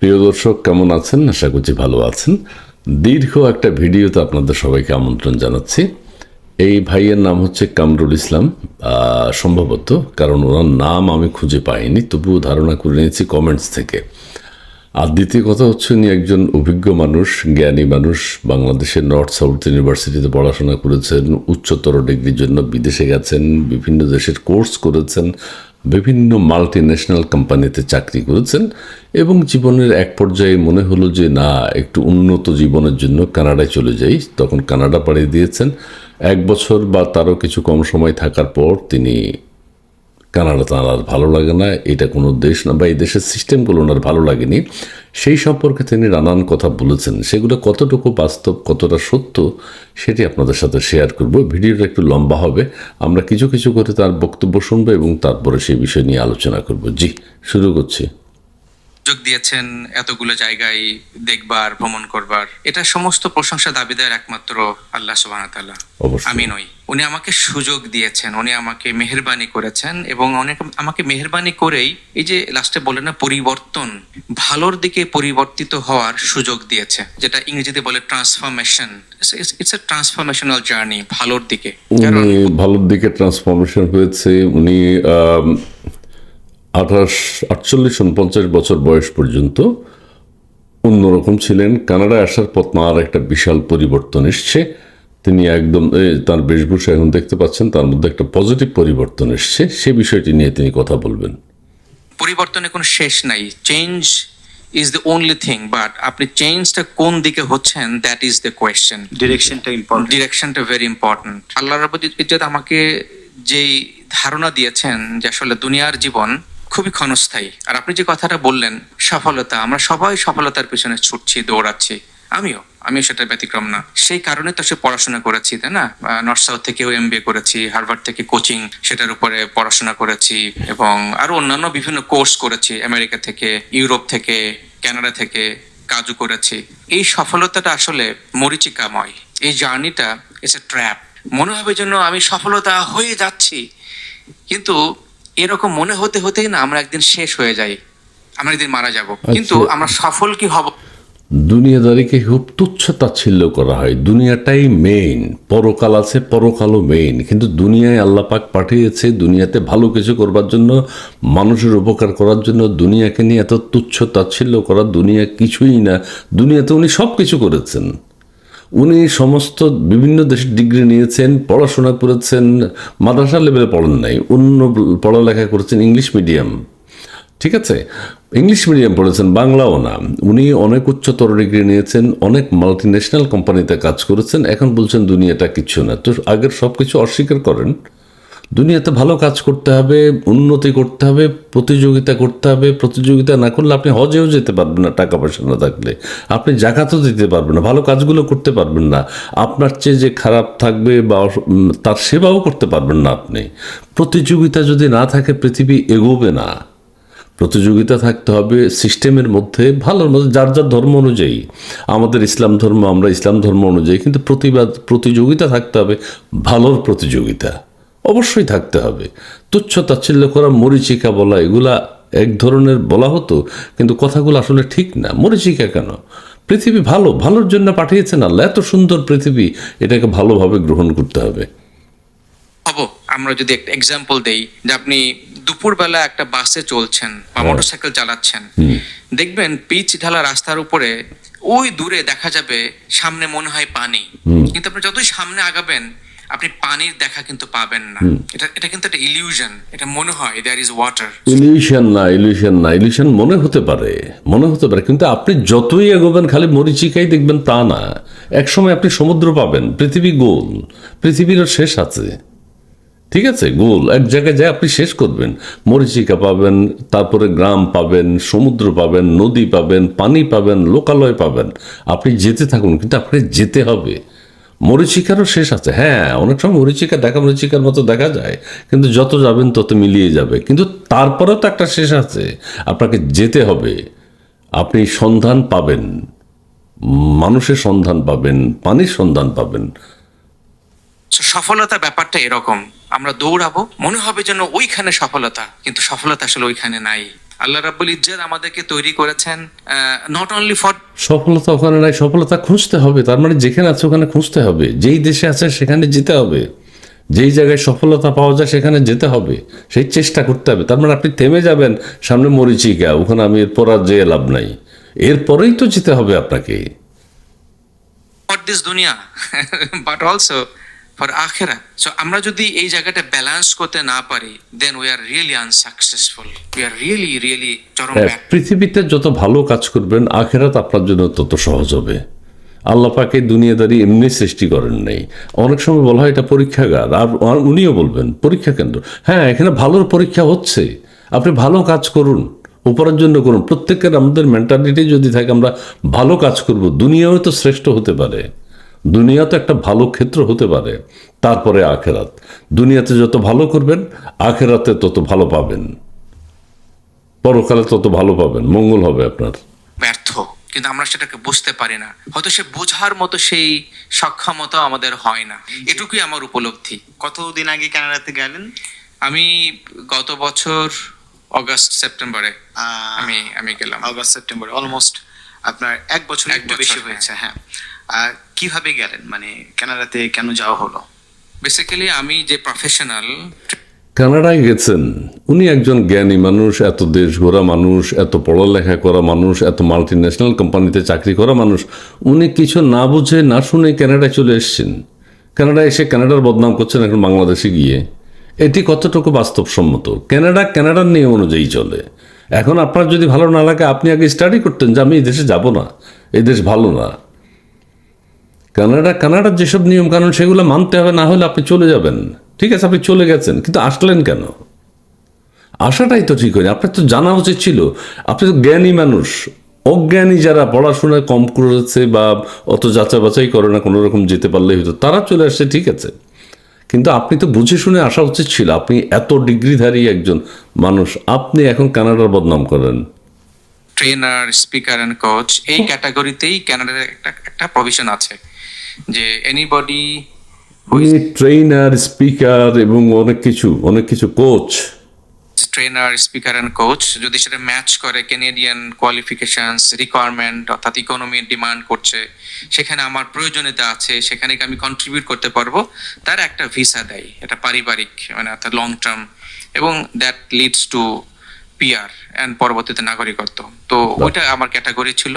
প্রিয় দর্শক, কেমন আছেন? আশা করছি ভালো আছেন। দীর্ঘ একটা ভিডিওতে আপনাদের সবাইকে আমন্ত্রণ জানাচ্ছি। এই ভাইয়ের নাম হচ্ছে কামরুল ইসলাম, সম্ভবত, কারণ ওনার নাম আমি খুঁজে পাইনি, তবুও ধারণা করে নিয়েছি কমেন্টস থেকে। আর দ্বিতীয় কথা হচ্ছে, উনি একজন অভিজ্ঞ মানুষ, জ্ঞানী মানুষ। বাংলাদেশের নর্থ সাউথ ইউনিভার্সিটিতে পড়াশোনা করেছেন, উচ্চতর ডিগ্রির জন্য বিদেশে গেছেন, বিভিন্ন দেশের কোর্স করেছেন, বিভিন্ন মাল্টি ন্যাশনাল কোম্পানিতে চাকরি করেছেন এবং জীবনের এক পর্যায়ে মনে হলো যে না, একটু উন্নত জীবনের জন্য কানাডায় চলে যাই। তখন কানাডা পাড়ি দিয়েছেন। 1 বছর বা তারও কিছু কম সময় থাকার পর তিনি কানাডা তাঁর আর ভালো লাগে না, এটা কোনো দেশ না, বা এই দেশের সিস্টেমগুলো ওনার ভালো লাগেনি। সেই সম্পর্কে তিনি নানান কথা বলেছেন। সেগুলো কতটুকু বাস্তব, কতটা সত্য, সেটি আপনাদের সাথে শেয়ার করব। ভিডিওটা একটু লম্বা হবে, আমরা কিছু কিছু করে তার বক্তব্য শুনবো এবং তারপরে সেই বিষয় নিয়ে আলোচনা করব। জি, শুরু করছি। সুযোগ দিয়েছেন এতগুলো জায়গায় দেখবার, ভ্রমণ করবার, এটা সমস্ত প্রশংসা দাবিদার একমাত্র আল্লাহ সুবহানাহু ওয়া তাআলা। অবশ্যই। আমি নই। উনি আমাকে সুযোগ দিয়েছেন, উনি আমাকে মেহেরবানি করেছেন এবং অনেক আমাকে মেহেরবানি করেই এই যে লাস্টে বলে না, পরিবর্তন, ভালোর দিকে পরিবর্তিত হওয়ার সুযোগ দিয়েছে, যেটা ইংরেজিতে বলে transformation. It's a transformational journey, ভালোর দিকে। উনি ভালোর দিকে ট্রান্সফরমেশন হয়েছে। উনি 48-49 বছর বয়স পর্যন্ত অন্যরকম ছিলেন। কানাডায় আসার পর তাঁর একটা বিশাল পরিবর্তন এসছে। তিনি একদম তার বেশভূষা এখন দেখতে পাচ্ছেন, তার মধ্যে একটা পজিটিভ পরিবর্তন এসছে। সে বিষয়টি নিয়ে তিনি কথা বলবেন। পরিবর্তনের কোনো শেষ নাই। Change is the only thing, but আপনি চেঞ্জটা কোন দিকে হচ্ছেন, দ্যাট ইজ দ্য কোয়েশ্চেন। ডিরেকশনটা ইম্পর্টেন্ট। ডিরেকশনটা ভেরি ইম্পর্টেন্ট। আল্লাহ রাব্বুল ইজ্জত আমাকে যেই ধারণা দিয়েছেন যে আসলে দুনিয়ার জীবন খুবই ক্ষণস্থায়ী। আর আপনি যে কথাটা বললেন, সফলতা, আমরা সবাই সফলতার পেছনে ছুটছি, দৌড়াচ্ছি। আমিও সেটা ব্যতিক্রম না। সেই কারণে তো সে পড়াশোনা করেছি, তাই না? নর্থ সাউথ থেকেও MBA করেছি, হার্ভার্ড থেকে কোচিং, সেটার উপরে পড়াশোনা করেছি এবং আরো অন্যান্য বিভিন্ন কোর্স করেছি, আমেরিকা থেকে, ইউরোপ থেকে, কানাডা থেকে কাজও করেছি। এই সফলতাটা আসলে মরীচিকাময়। এই জার্নিটা ইটস এ ট্র্যাপ। মনে হবে যেন আমি সফলতা হয়ে যাচ্ছি, কিন্তু এরকম মনে হতে হতেই না আমরা একদিন শেষ হয়ে যাই, আমরা একদিন মারা যাব, কিন্তু আমরা সফল কি হব? দুনিয়াদারিকে খুব তুচ্ছ তাচ্ছিল্য করা হয়। দুনিয়াটাই মেইন, পরকাল আছে, পরকালও মেইন। কিন্তু দুনিয়ায় আল্লাহ পাক পাঠিয়েছে দুনিয়াতে ভালো কিছু করবার জন্য, মানুষের উপকার করার জন্য। দুনিয়াকে নিয়ে এত তুচ্ছ তাচ্ছিল্য করা, দুনিয়া কিছুই না। দুনিয়াতে উনি সব কিছু করেছেন। উনি সমস্ত বিভিন্ন দেশের ডিগ্রি নিয়েছেন, পড়াশোনা করেছেন, মাদ্রাসা লেভেলে পড়েন নাই, অন্য পড়ালেখা করেছেন ইংলিশ মিডিয়াম। ঠিক আছে, ইংলিশ মিডিয়াম পড়েছেন, বাংলাও না। উনি অনেক উচ্চতর ডিগ্রি নিয়েছেন, অনেক মাল্টি ন্যাশনাল কোম্পানিতে কাজ করেছেন। এখন বলছেন দুনিয়াটা কিছু না। তো আগের সব কিছু অস্বীকার করেন। দুনিয়াতে ভালো কাজ করতে হবে, উন্নতি করতে হবে, প্রতিযোগিতা করতে হবে। প্রতিযোগিতা না করলে আপনি হজেও যেতে পারবেন না, টাকা পয়সা না থাকলে। আপনি জাকাতও দিতে পারবেন না, ভালো কাজগুলো করতে পারবেন না। আপনার চেয়ে যে খারাপ থাকবে বা তার সেবাও করতে পারবেন না আপনি। প্রতিযোগিতা যদি না থাকে, পৃথিবী এগোবে না। প্রতিযোগিতা থাকতে হবে সিস্টেমের মধ্যে, ভালোর মধ্যে, যার যার ধর্ম অনুযায়ী। আমাদের ইসলাম ধর্ম, আমরা ইসলাম ধর্ম অনুযায়ী। কিন্তু প্রতিযোগিতা থাকতে হবে, ভালোর প্রতিযোগিতা অবশ্যই থাকতে হবে। তুচ্ছ তাচ্ছিল্য করা, মরীচিকা বলা, এগুলা এক ধরনের বলা হতো, কিন্তু কথাগুলো আসলে ঠিক না। মরীচিকা কেন? পৃথিবী ভালো, ভালোর জন্য পাঠিয়েছেন আল্লাহ। এত সুন্দর পৃথিবী, এটাকে ভালোভাবে গ্রহণ করতে হবে। আমরা যদি একটা এক্সাম্পল দেই, যে আপনি দুপুরবেলা একটা বাসে চলছেন বা মোটরসাইকেল চালাচ্ছেন, দেখবেন পিচ ঢালা রাস্তার উপরে ওই দূরে দেখা যাবে সামনে মনে হয় পানি, কিন্তু আপনি যতই সামনে আগাবেন আপনি পানির দেখা কিন্তু পাবেন না। এটা কিন্তু একটা ইলিউশন। এটা মনে হয় দেয়ার ইজ ওয়াটার। ইলিউশন না, ইলিউশন মনে হতে পারে, কিন্তু আপনি যতই এগোবেন খালি মরীচিকাই দেখবেন তা না। একসময় আপনি সমুদ্র পাবেন। পৃথিবী গোল, পৃথিবীরও শেষ আছে। ঠিক আছে, গোল এক জায়গায় যায় আপনি শেষ করবেন। মরীচিকা পাবেন, তারপরে গ্রাম পাবেন, সমুদ্র পাবেন, নদী পাবেন, পানি পাবেন, লোকালয় পাবেন। আপনি যেতে থাকুন, কিন্তু আপনি যেতে হবে। মরীচিকারও শেষ আছে। হ্যাঁ, অনেক সময় মরীচিকার মতো দেখা যায়, কিন্তু যত যাবেন তত মিলিয়ে যাবে। কিন্তু তারপরেও তো একটা শেষ আছে, আপনাকে যেতে হবে। আপনি সন্ধান পাবেন, মানুষের সন্ধান পাবেন, পানির সন্ধান পাবেন। সফলতা ব্যাপারটা এরকম, আমরা দৌড়াবো, মনে হবে যেন ওইখানে সফলতা, কিন্তু সফলতা আসলে ওইখানে নাই। আল্লাহ রাব্বুল ইজ্জত আমাদেরকে তৈরি করেছেন নট অনলি ফর সফলতা ওখানে নাই, সফলতা খুঁজতে হবে। তার মানে যেখানে আছে ওখানে খুঁজতে হবে, যেই দেশে আছে সেখানে যেতে হবে, যেই জায়গায় সফলতা পাওয়া যায় সেখানে যেতে হবে, সেই চেষ্টা করতে হবে। তার মানে আপনি থেমে যাবেন সামনে মরিচিকা, ওখানে আমি এরপর আর যেয়ে লাভ নাই, এরপরেই তো যেতে হবে আপনাকে। দিস দুনিয়া বাট অলসো ফর আখেরা। সো আমরা যদি এই জায়গাটা ব্যালেন্স করতে না পারি, then we are really unsuccessful, we are really চরম হ্যাঁ, পৃথিবীতে যত ভালো কাজ করবেন আখেরাত আপনার জন্য তত সহজ হবে। আল্লাহ পাকে দুনিয়াদারি এমনি সৃষ্টি করেন নাই। অনেক সময় বলা হয় এটা পরীক্ষাগার, আর উনিও বলবেন পরীক্ষা কেন্দ্র। হ্যাঁ, এখানে ভালোর পরীক্ষা হচ্ছে, আপনি ভালো কাজ করুন, উপরের জন্য করুন। প্রত্যেকের আমাদের মেন্টালিটি যদি থাকে আমরা ভালো কাজ করব, দুনিয়াও তো শ্রেষ্ঠ হতে পারে, দুনিয়া তো একটা ভালো ক্ষেত্র হতে পারে। তারপরে আখেরাত, দুনিয়াতে যত ভালো করবেন আখেরাতে তত ভালো পাবেন, পরকালে তত ভালো পাবেন, মঙ্গল হবে আপনার। ব্যর্থ, কিন্তু আমরা সেটাকে বুঝতে পারি না। হয়তো সে বোঝার মতো সেই সক্ষমতা আমাদের হয় না, এটুকুই আমার উপলব্ধি। কতদিন আগে কানাডাতে গেলেন? আমি গত বছর অগাস্ট সেপ্টেম্বরে আমি গেলাম। অগস্ট সেপ্টেম্বর, অলমোস্ট আপনার এক বছর এক একটু বছর, বেশি হ্যাঁ। হয়েছে। হ্যাঁ, কিভাবে গেলেন, মানে কানাডাতে কেন যাওয়া হলো? বেসিক্যালি আমি যে প্রফেশনাল, কানাডায় গেছেন, উনি একজন জ্ঞানী মানুষ, এত দেশ ঘোরা মানুষ, এত পড়ালেখা করা মানুষ, এত মাল্টি ন্যাশনাল কোম্পানিতে চাকরি করা মানুষ, উনি কিছু না বুঝে না শুনে কানাডায় চলে এসেছেন। কানাডায় এসে কানাডার বদনাম করছেন এখন বাংলাদেশে গিয়ে। এটি কতটুকু বাস্তবসম্মত? কানাডার নিয়ম অনুযায়ী চলে। এখন আপনার যদি ভালো না লাগে আপনি আগে স্টাডি করতেন যে আমি এই দেশে যাব না, এই দেশ ভালো না। কানাডার যেসব নিয়ম কানুন সেগুলো মানতে হবে, না হলে আপনি চলে যাবেন। ঠিক আছে, আপনি চলে গেছেন, কিন্তু আসলেন কেন? আসাটাই তো ঠিক হয়নি। আপনার তো জানা উচিত ছিল, আপনি তো জ্ঞানী মানুষ। অজ্ঞানী যারা পড়াশোনা কম করেছে বা অত যাচাই বাছাই করে না, কোনো রকম যেতে পারলেই হতো, তারা চলে আসছে, ঠিক আছে, কিন্তু আপনি তো বুঝে শুনে আসা উচিত ছিল। আপনি এত ডিগ্রিধারী একজন মানুষ, আপনি এখন কানাডার বদনাম করেন। ট্রেনার, স্পিকার অ্যান্ড কোচ, এই ক্যাটাগরিতেই কানাডার একটা প্রভিশন আছে যে এনিবডি ট্রেনার, স্পিকার এবং অনেক কিছু coach. Trainer, speaker and coach যদি সেটা ম্যাচ করে ক্যানাডিয়ান কোয়ালিফিকেশনস রিকোয়ারমেন্ট, অর্থাৎ ইকোনমির ডিমান্ড করছে, সেখানে আমার প্রয়োজনীয়তা আছে, সেখানে আমি কন্ট্রিবিউট করতে পারবো, তার একটা ভিসা দেয়, এটা পারিবারিক মানে অর্থাৎ লং টার্ম, এবং that leads to PR and পরবর্তীতে নাগরিকত্ব। তো ওইটা আমার ক্যাটাগরি ছিল,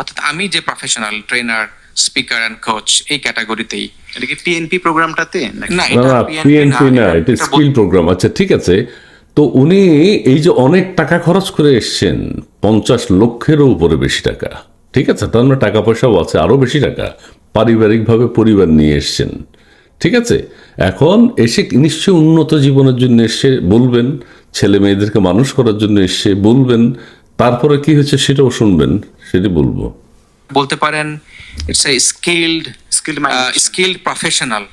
অর্থাৎ আমি যে professional trainer, speaker and coach এই ক্যাটাগরিতেই। এটা কি পিএনপি প্রোগ্রামটাতে নাকি? না, না এটা না, পিএনপি না, এটা স্কিল প্রোগ্রাম। আচ্ছা ঠিক আছে, তো উনি এই যে অনেক টাকা খরচ করে এসছেন, 50 লক্ষেরও উপরে বেশি টাকা, ঠিক আছে, তার মানে টাকা পয়সাও আছে, আরও বেশি টাকা, পারিবারিকভাবে পরিবার নিয়ে এসছেন, ঠিক আছে। এখন এসে নিশ্চয়ই উন্নত জীবনের জন্য এসে বলবেন, ছেলে মেয়েদেরকে মানুষ করার জন্য এসে বলবেন, তারপরে কি হচ্ছে সেটাও শুনবেন, সেটা বলবো। বলতে পারেন ইটস এ স্কিল্ড প্রফেশনাল।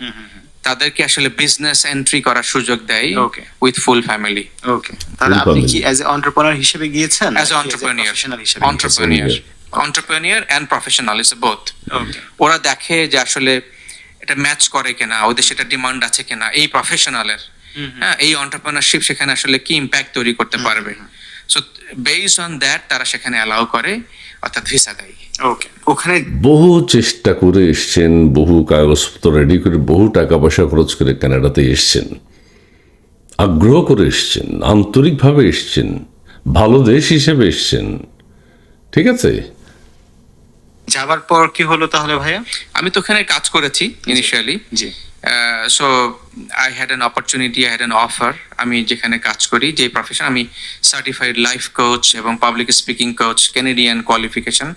তাদেরকে আসলে বিজনেস এন্ট্রি করার সুযোগ দেয় Okay. With full family. Okay, তাহলে Full আপনি family. কি অ্যাজ এ এন্টারপ্রেনার হিসেবে গিয়েছেন? অ্যাজ এন্টারপ্রেনিয়ার, প্রফেশনাল হিসেবে? Entrepreneur and professional is both. Okay, ওরা দেখে যে আসলে এটা ম্যাচ করে কিনা, ওদের সেটা ডিমান্ড আছে কিনা এই প্রফেশনালের, হ্যাঁ, এই এন্টারপ্রেনারশিপ সেখানে আসলে কি ইম্প্যাক্ট তৈরি করতে পারবে। সো বেসড অন দ্যাট তারা সেখানে অ্যালাউ করে, অর্থাৎ ভিসা দেয়। ওকে। ওখানে বহু চেষ্টা করে এসছেন, বহু কাগজপত্র রেডি করে, বহু টাকা পয়সা খরচ করে কানাডাতে এসছেন, আগ্রহ করে এসছেন, আন্তরিকভাবে এসছেন, ভালো দেশ হিসেবে এসছেন, ঠিক আছে। যাবার পর কি হলো তাহলে ভাইয়া? আমি তো ওখানে কাজ করেছি initially. G. So I had an opportunity, I had an offer. আমি যেখানে কাজ করি, যে প্রফেশন, আমি সার্টিফাইড লাইফ কোচ এবং public speaking coach, Canadian qualification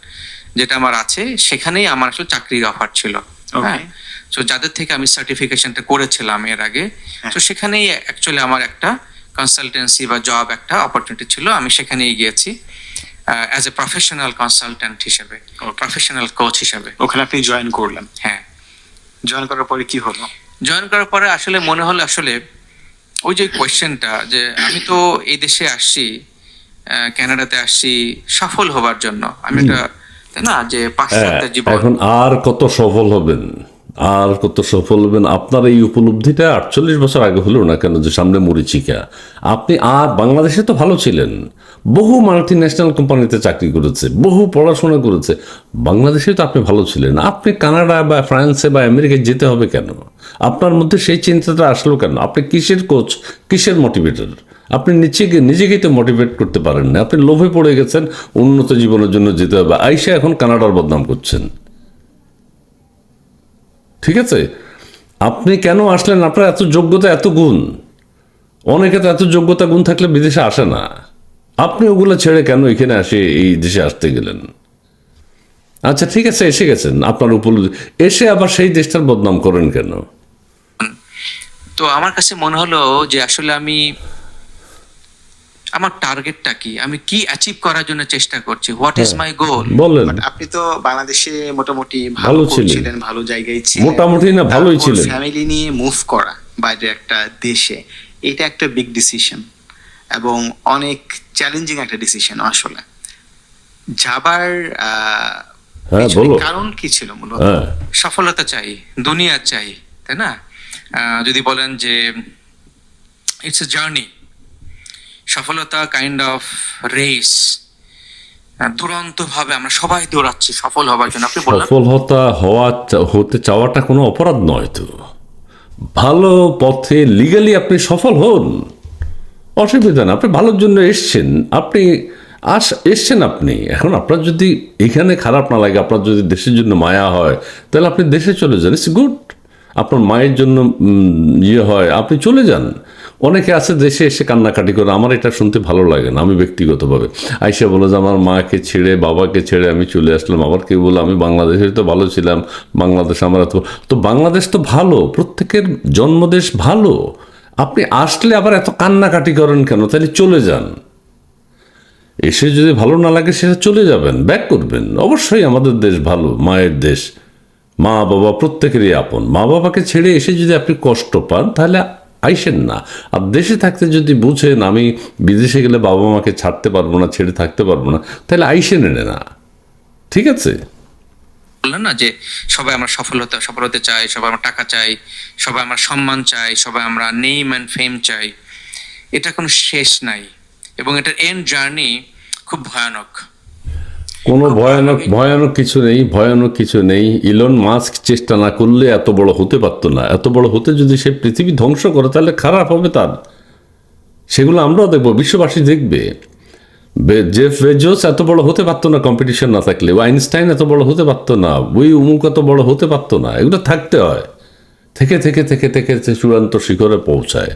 যেটা আমার আছে, সেখানেই আমার আসলে চাকরির অফার ছিল। হ্যাঁ, সো যাদের থেকে আমি সার্টিফিকেশনটা করেছিলাম এর আগে, তো সেখানেই অ্যাকচুয়ালি আমার একটা কনসালটেন্সি বা জব একটা অপরচুনিটি ছিল, আমি সেখানেই গিয়েছি অ্যাজ এ প্রফেশনাল কনসালট্যান্ট হিসেবে, প্রফেশনাল কোচ হিসেবে। ওখানে আপনি জয়েন করলেন। হ্যাঁ, জয়েন করার পরে কি হলো? জয়েন করার পরে আসলে মনে হলো আসলে ওই যে কোয়েশ্চেনটা, যে আমি তো এই দেশে আসছি, কানাডাতে আসছি সফল হবার জন্য, আমি এটা, তাই না, যে পাশ্চাত্যের জীবন। এখন আর কত সফল হবেন? আর কত সফল হবেন? আপনার এই উপলব্ধিটা 48 বছর আগে হলো না কেন যে সামনে মরিচিকা? আপনি আর বাংলাদেশে তো ভালো ছিলেন, বহু মাল্টি ন্যাশনাল কোম্পানিতে চাকরি করেছে, বহু পড়াশোনা করেছে, বাংলাদেশে তো আপনি ভালো ছিলেন। আপনি কানাডা বা ফ্রান্সে বা আমেরিকায় যেতে হবে কেন? আপনার মধ্যে সেই চিন্তাটা আসলো কেন? আপনি কিসের কোচ, কিসের মোটিভেটর? আপনি নিজেকেই তো মোটিভেট করতে পারেন না। আপনি লোভে পড়ে গেছেন উন্নত জীবনের জন্য যেতে হবে, আইসা এখন কানাডার বদনাম করছেন। ঠিক আছে, আপনি কেন আসলেন? আপনার এত যোগ্যতা, এত গুণ, অনেকে তো এত যোগ্যতা গুণ থাকলে বিদেশে আসে না। আপনি ওগুলো ছেড়ে কেন এখানে আসে এই দেশে আসতে গেলেন? আচ্ছা ঠিক আছে, এসে গেছেন, আপনার উপলব্ধি, এসে আবার সেই দেশটার বদনাম করেন কেন? তো আমার কাছে মনে হলো যে আসলে আমার টার্গেটটা কি, আমি কি অ্যাচিভ করার জন্য চেষ্টা করছি, হোয়াট ইজ মাই গোল। বলেন। বাট আপনি তো বাংলাদেশে মোটামুটি ভালো ভালো ছিলেন। ছিলেন, ভালো জায়গায় ছিলেন। মোটামুটি না, ভালোই ছিলেন। ফ্যামিলি নিয়ে মুভ করা বাইরে একটা দেশে, এটা একটা বিগ ডিসিশন এবং অনেক চ্যালেঞ্জিং একটা ডিসিশন আসলে। যাবার হ্যাঁ, পিছনে বলো। কারণ কি ছিল মূলত? হ্যাঁ, সফলতা চাই, দুনিয়া চাই, তাই না? যদি বলেন যে ইটস এ জার্নি, সফলতা কাইন্ড অফ রেস, দুরন্ত ভাবে আমরা সবাই দৌড়াচ্ছি সফল হবার জন্য। আপনি বললেন হতে চাওয়াটা কোনো অপরাধ নয় তো। ভালো পথে লিগালি আপনি সফল হন, অসুবিধা না। আপনি ভালোর জন্য এসছেন, আপনি এসছেন আপনি। এখন আপনার যদি এখানে খারাপ না লাগে, আপনার যদি দেশের জন্য মায়া হয়, তাহলে আপনি দেশে চলে যান, ইটস গুড। আপনার মায়ের জন্য ইয়ে হয়, আপনি চলে যান। অনেকে আছে দেশে এসে কান্নাকাটি করে, আমার এটা শুনতে ভালো লাগে না। আমি ব্যক্তিগতভাবে আইসা বলে যে আমার মাকে ছেড়ে, বাবাকে ছেড়ে আমি চলে আসলাম। আবার কেউ বলে আমি বাংলাদেশে তো ভালো ছিলাম, বাংলাদেশ আমার তো বাংলাদেশ তো ভালো, প্রত্যেকের জন্মদেশ ভালো। আপনি আসলে আবার এত কান্নাকাটি করেন কেন? তাহলে চলে যান। এসে যদি ভালো না লাগে সেটা চলে যাবেন, ব্যাক করবেন। অবশ্যই আমাদের দেশ ভালো, মায়ের দেশ, মা বাবা প্রত্যেকেরই আপন। মা বাবাকে ছেড়ে এসে যদি আপনি কষ্ট পান তাহলে আইসেন না। আর দেশে থাকতে যদি বুঝেন আমি বিদেশে গেলে বাবা মাকে ছাড়তে পারবো না, ছেড়ে থাকতে পারবো না, তাহলে আইসেন এনে না। ঠিক আছে? বললেন না যে সবাই আমরা সফল হতে চাই, সবাই আমরা টাকা চাই, সবাই আমরা সম্মান চাই, সবাই আমরা নেম অ্যান্ড ফেম চাই। এটা কোনো শেষ নাই এবং এটার এন্ড জার্নি খুব ভয়ানক। কোনো ভয়ানক কিছু নেই, ভয়ানক কিছু নেই। ইলন মাস্ক চেষ্টা না করলে এত বড় হতে পারতো না। এত বড় হতে যদি সে পৃথিবী ধ্বংস করে তাহলে খারাপ হবে তার। সেগুলো আমরাও দেখবো, বিশ্ববাসী দেখবে। জেফ বেজোস এত বড় হতে পারতো না কম্পিটিশন না থাকলে। আইনস্টাইন এত বড় হতে পারতো না, অমুক এত বড় হতে পারতো না। এগুলো থাকতে হয়, থেকে থেকে থেকে থেকে চূড়ান্ত শিখরে পৌঁছায়।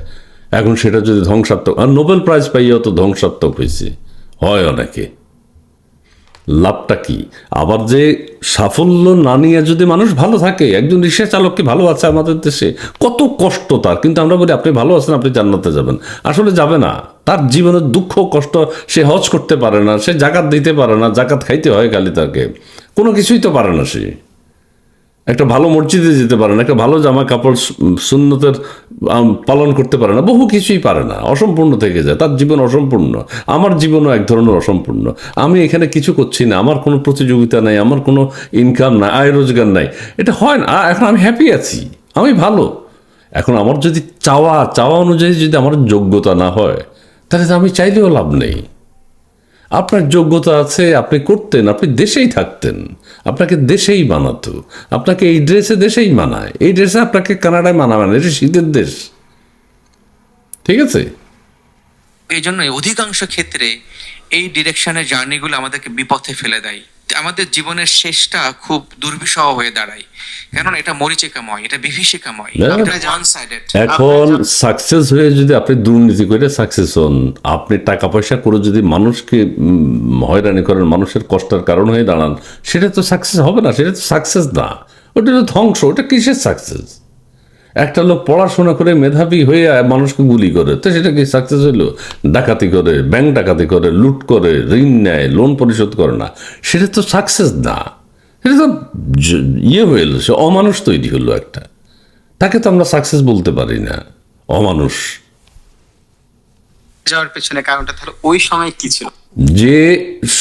এখন সেটা যদি ধ্বংসাত্মক, আর নোবেল প্রাইজ পাইয়াও তো ধ্বংসাত্মক হয়েছে, হয় অনেকে। লাভটা কি? আবার যে সাফল্য না নিয়ে যদি মানুষ ভালো থাকে, একজন রিক্সা চালককে ভালো আছে আমাদের দেশে, কত কষ্ট তার, কিন্তু আমরা বলি আপনি ভালো আছেন, আপনি জান্নাতে যাবেন। আসলে যাবে না। তার জীবনের দুঃখ কষ্ট, সে হজ করতে পারে না, সে জাকাত দিতে পারে না, জাকাত খাইতে হয় খালি তাকে, কোনো কিছুই তো পারে না। সে একটা ভালো মসজিদে যেতে পারে না, একটা ভালো জামা কাপড় সুন্নতের পালন করতে পারে না, বহু কিছুই পারে না, অসম্পূর্ণ থেকে যায়, তার জীবন অসম্পূর্ণ। আমার জীবনও এক ধরনের অসম্পূর্ণ। আমি এখানে কিছু করছি না, আমার কোনো প্রতিযোগিতা নাই, আমার কোনো ইনকাম নাই, আয় রোজগার নাই, এটা হয় না। এখন আমি হ্যাপি আছি, আমি ভালো। এখন আমার যদি চাওয়া অনুযায়ী যদি আমার যোগ্যতা না হয়, তাহলে তো আমি চাইলেও লাভ নেই। আপনার যোগ্যতা আছে, আপনি করতেন, আপনি দেশেই থাকতেন, আপনাকে দেশেই মানাতো, আপনাকে এই ড্রেসে দেশেই মানায়, এই ড্রেসে আপনাকে কানাডায় মানাবে না, এটা শীতের দেশ। ঠিক আছে? এই জন্যই অধিকাংশ ক্ষেত্রে এই ডিরেকশনের জার্নিগুলো আমাদেরকে বিপথে ফেলে দেয়। আমাদের জীবনের শেষটা খুব দুর্বিষহ হয়ে দাঁড়ায়, কারণ এটা মরিচিকাময়, এটা বিভীষিকাময়, না। এটা ওয়ান সাইডেড। এখন সাকসেস হয়ে যদি আপনি দুর্নীতি করে সাকসেস হন, আপনি টাকা পয়সা করে যদি মানুষকে হয়রানি করেন, মানুষের কষ্টের কারণ হয়ে দাঁড়ান, সেটা তো সাকসেস হবে না, সেটা তো সাকসেস না, ওটা তো ধ্বংস। ওটা কিসের সাকসেস? একটা লোক পড়াশোনা করে মেধাবী হয়ে মানুষকে গুলি করে, তো সেটা কি সাকসেস হইলো? ডাকাতি করে, ব্যাংক ডাকাতি করে, লুট করে, ঋণ নেয়, লোন পরিশোধ করে না, সেটা তো সাকসেস না। সেটা তো ইয়ে হয়ে এলো, সে অমানুষ তৈরি হলো একটা। তাকে তো আমরা সাকসেস বলতে পারি না, অমানুষ। যাওয়ার পেছনে কারণটা তাহলে ওই সময় কি ছিল? যে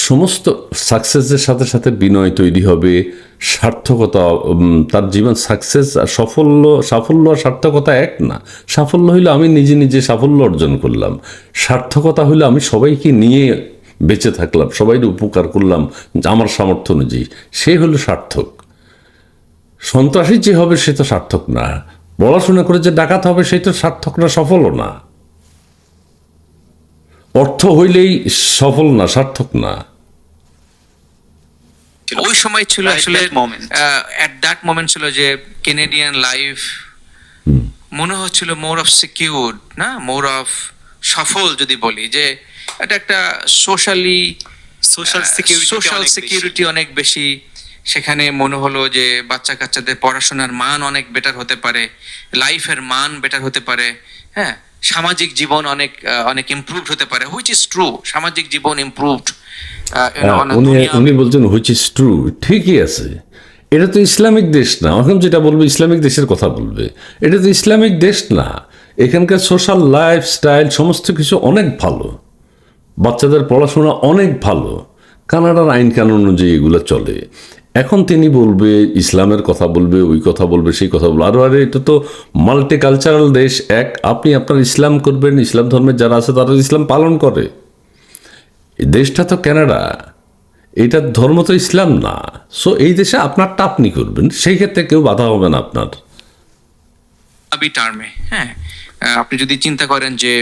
সমস্ত সাকসেসের সাথে সাথে বিনয় তৈরি হবে, সার্থকতা, তার জীবন সাকসেস আর সাফল্য আর সার্থকতা এক না। সাফল্য হইলো আমি নিজে নিজে সাফল্য অর্জন করলাম, সার্থকতা হইলো আমি সবাইকে নিয়ে বেঁচে থাকলাম, সবাই উপকার করলাম আমার সামর্থ্য অনুযায়ী, সে হলো সার্থক। সন্ত্রাসী যে হবে সে তো সার্থক না, পড়াশোনা করে যে ডাকাত হবে সেই তো সার্থক না, সফলও না। অর্থ হইলেই সফল না, সার্থক না। ওই সময় ছিল Right, আসলে that moment. At that moment ছিল যে কেনেডিয়ান লাইফ মনে হচ্ছিল মোর অফ সিকিউরড, না মোর অফ সফল যদি বলি, যে এটা একটা socially social security social security অনেক বেশি। সেখানে মনে হলো যে বাচ্চা কাচ্চাদের পড়াশোনার মান অনেক বেটার হতে পারে, লাইফের মান বেটার হতে পারে, হ্যাঁ, সামাজিক জীবন অনেক ইমপ্রুভড হতে পারে, হুইচ ইজ ট্রু। সামাজিক জীবন ইমপ্রুভড। উনি বলছেন হুইচ ইজ ট্রু, ঠিকই আছে। এটা তো ইসলামিক দেশ না, এখন যেটা বলবে ইসলামিক দেশের কথা বলবে, এটা তো ইসলামিক দেশ না। এখানকার সোশ্যাল লাইফস্টাইল সমস্ত কিছু অনেক ভালো, বাচ্চাদের পড়াশোনা অনেক ভালো, কানাডার আইন কানুন অনুযায়ী এগুলো চলে। এখন তিনি বলবে ইসলামের কথা বলবে, ওই কথা বলবে, সেই কথা বলবে, আরে এটা তো মাল্টি কালচারাল দেশ। আপনি আপনার ইসলাম করবেন, ইসলাম ধর্মের যারা আছে তারা ইসলাম পালন করে। এই দেশটা তো কানাডা, এটার ধর্ম তো ইসলাম না। সো এই দেশে আপনারটা আপনি করবেন, সেই ক্ষেত্রে কেউ বাধা হবে না আপনার। টার্মে, হ্যাঁ, আপনি যদি চিন্তা করেন যে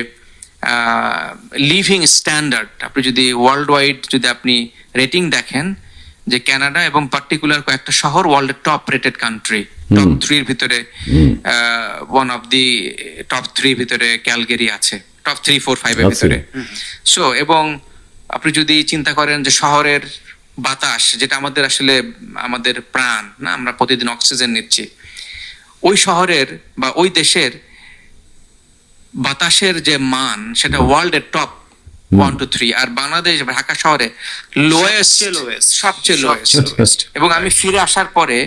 লিভিং স্ট্যান্ডার্ড, আপনি যদি ওয়ার্ল্ড ওয়াইড যদি আপনি রেটিং দেখেন, যে কানাডা এবং পার্টিকুলার কয়েকটা শহর ওয়ার্ল্ডের টপ রেটেড কান্ট্রি, টপ 3 ভিতরে ওয়ান অফ দি টপ 3 ভিতরে ক্যালগেরি আছে, টপ 3, 4, 5 এর ভিতরে। সো এবং আপনি যদি চিন্তা করেন যে শহরের বাতাস, যেটা আমাদের আসলে আমাদের প্রাণ, না, আমরা প্রতিদিন অক্সিজেন নিচ্ছি, ওই শহরের বা ওই দেশের বাতাসের যে মান সেটা ওয়ার্ল্ডের টপ 1 to 3, আর বাংলাদেশ ঢাকা শহরে লোয়েস্ট, সবচেয়ে লোয়েস্ট। এবং আমি ফিরে আসার পরে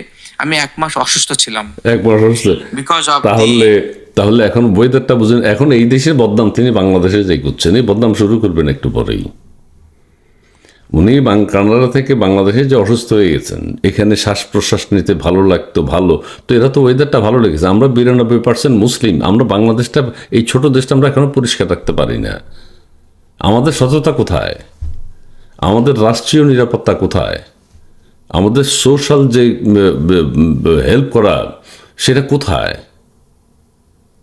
আমি 1 মাস অসুস্থ ছিলাম, একবার অসুস্থ। বিকজ অফ তাহলে এখন ওয়েদারটা বুঝেন, এখন এই দেশের বদনাম তিনি বাংলাদেশে যাই করছেন, এই বদনাম শুরু করবেন একটু পরেই। উনি কানাডা থেকে বাংলাদেশে যে অসুস্থ হয়ে গেছেন, এখানে শ্বাস প্রশ্বাস নিতে ভালো লাগতো, ভালো তো, এরা তো ওয়েদারটা ভালো লেগেছে। আমরা 92% মুসলিম, আমরা বাংলাদেশটা, এই ছোট দেশটা আমরা এখনো পরিষ্কার রাখতে পারি না। আমাদের সততা কোথায়? আমাদের রাষ্ট্রীয় নিরাপত্তা কোথায়? আমাদের সোশ্যাল যে হেল্প করা সেটা কোথায়?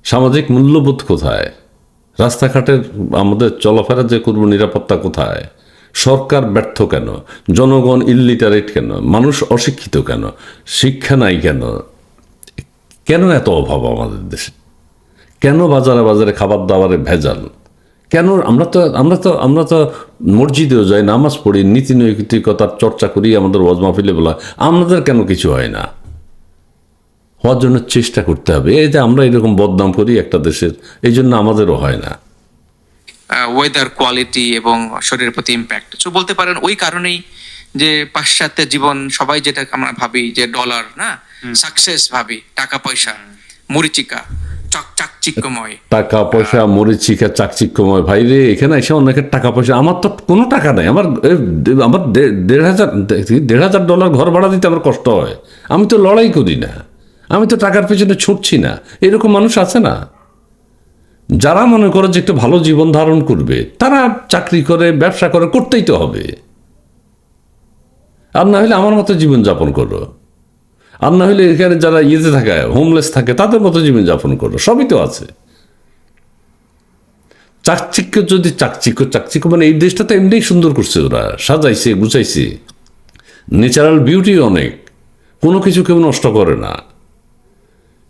সামাজিক মূল্যবোধ কোথায়? রাস্তাঘাটের আমাদের চলাফেরা যে করবো, নিরাপত্তা কোথায়? সরকার ব্যর্থ কেন? জনগণ ইলিটারেট কেন? মানুষ অশিক্ষিত কেন? শিক্ষা নাই কেন? কেন এত অভাব আমাদের দেশে? কেন বাজারে বাজারে খাবার দাবারে ভেজাল? কেন? আমরা তো মসজিদেও যাই, নামাজ পড়ি, নীতি নৈতিকতার চর্চা করি, আমাদের ওয়াজ মাহফিলে বলা, আমাদের কেন কিছু হয় না? হওয়ার জন্য চেষ্টা করতে হবে। এই যে আমরা এরকম বদনাম করি একটা দেশের, এই জন্য আমাদেরও হয় না। ওয়েদার কোয়ালিটি এবং শরীরের প্রতি ইম্প্যাক্ট। তো বলতে পারেন ওই কারণেই যে পাশ্চাত্য জীবন, সবাই যেটা আমরা ভাবি যে ডলার, না, সাকসেস ভাবি, টাকা পয়সা, মরিচিকা, চাকচিক্যময়। টাকা পয়সা, মরিচিকা, চাকচিক্যময়। ভাই রে, এখানে এসে অনেকের টাকা পয়সা, আমার তো কোনো টাকা নাই। আমার $1,500 ঘর ভাড়া দিতে আমার কষ্ট হয়। আমি তো লড়াই করি না, আমি তো টাকার পেছনে ছুটছি না। এরকম মানুষ আছে না, যারা মনে করে যে একটু ভালো জীবন ধারণ করবে, তারা চাকরি করে, ব্যবসা করে, করতেই তো হবে। আর না হলে আমার মতো জীবনযাপন করো, আর না হলে এখানে যারা ইয়েতে থাকে, হোমলেস থাকে, তাদের মতো জীবনযাপন করো, সবই তো আছে। চাকচিক্য যদি চাকচিক্য মানে এই দেশটা তো এমনিই সুন্দর করছে, ওরা সাজাইছে, গুছাইছে, ন্যাচারাল বিউটি অনেক, কোনো কিছু কেউ নষ্ট করে না।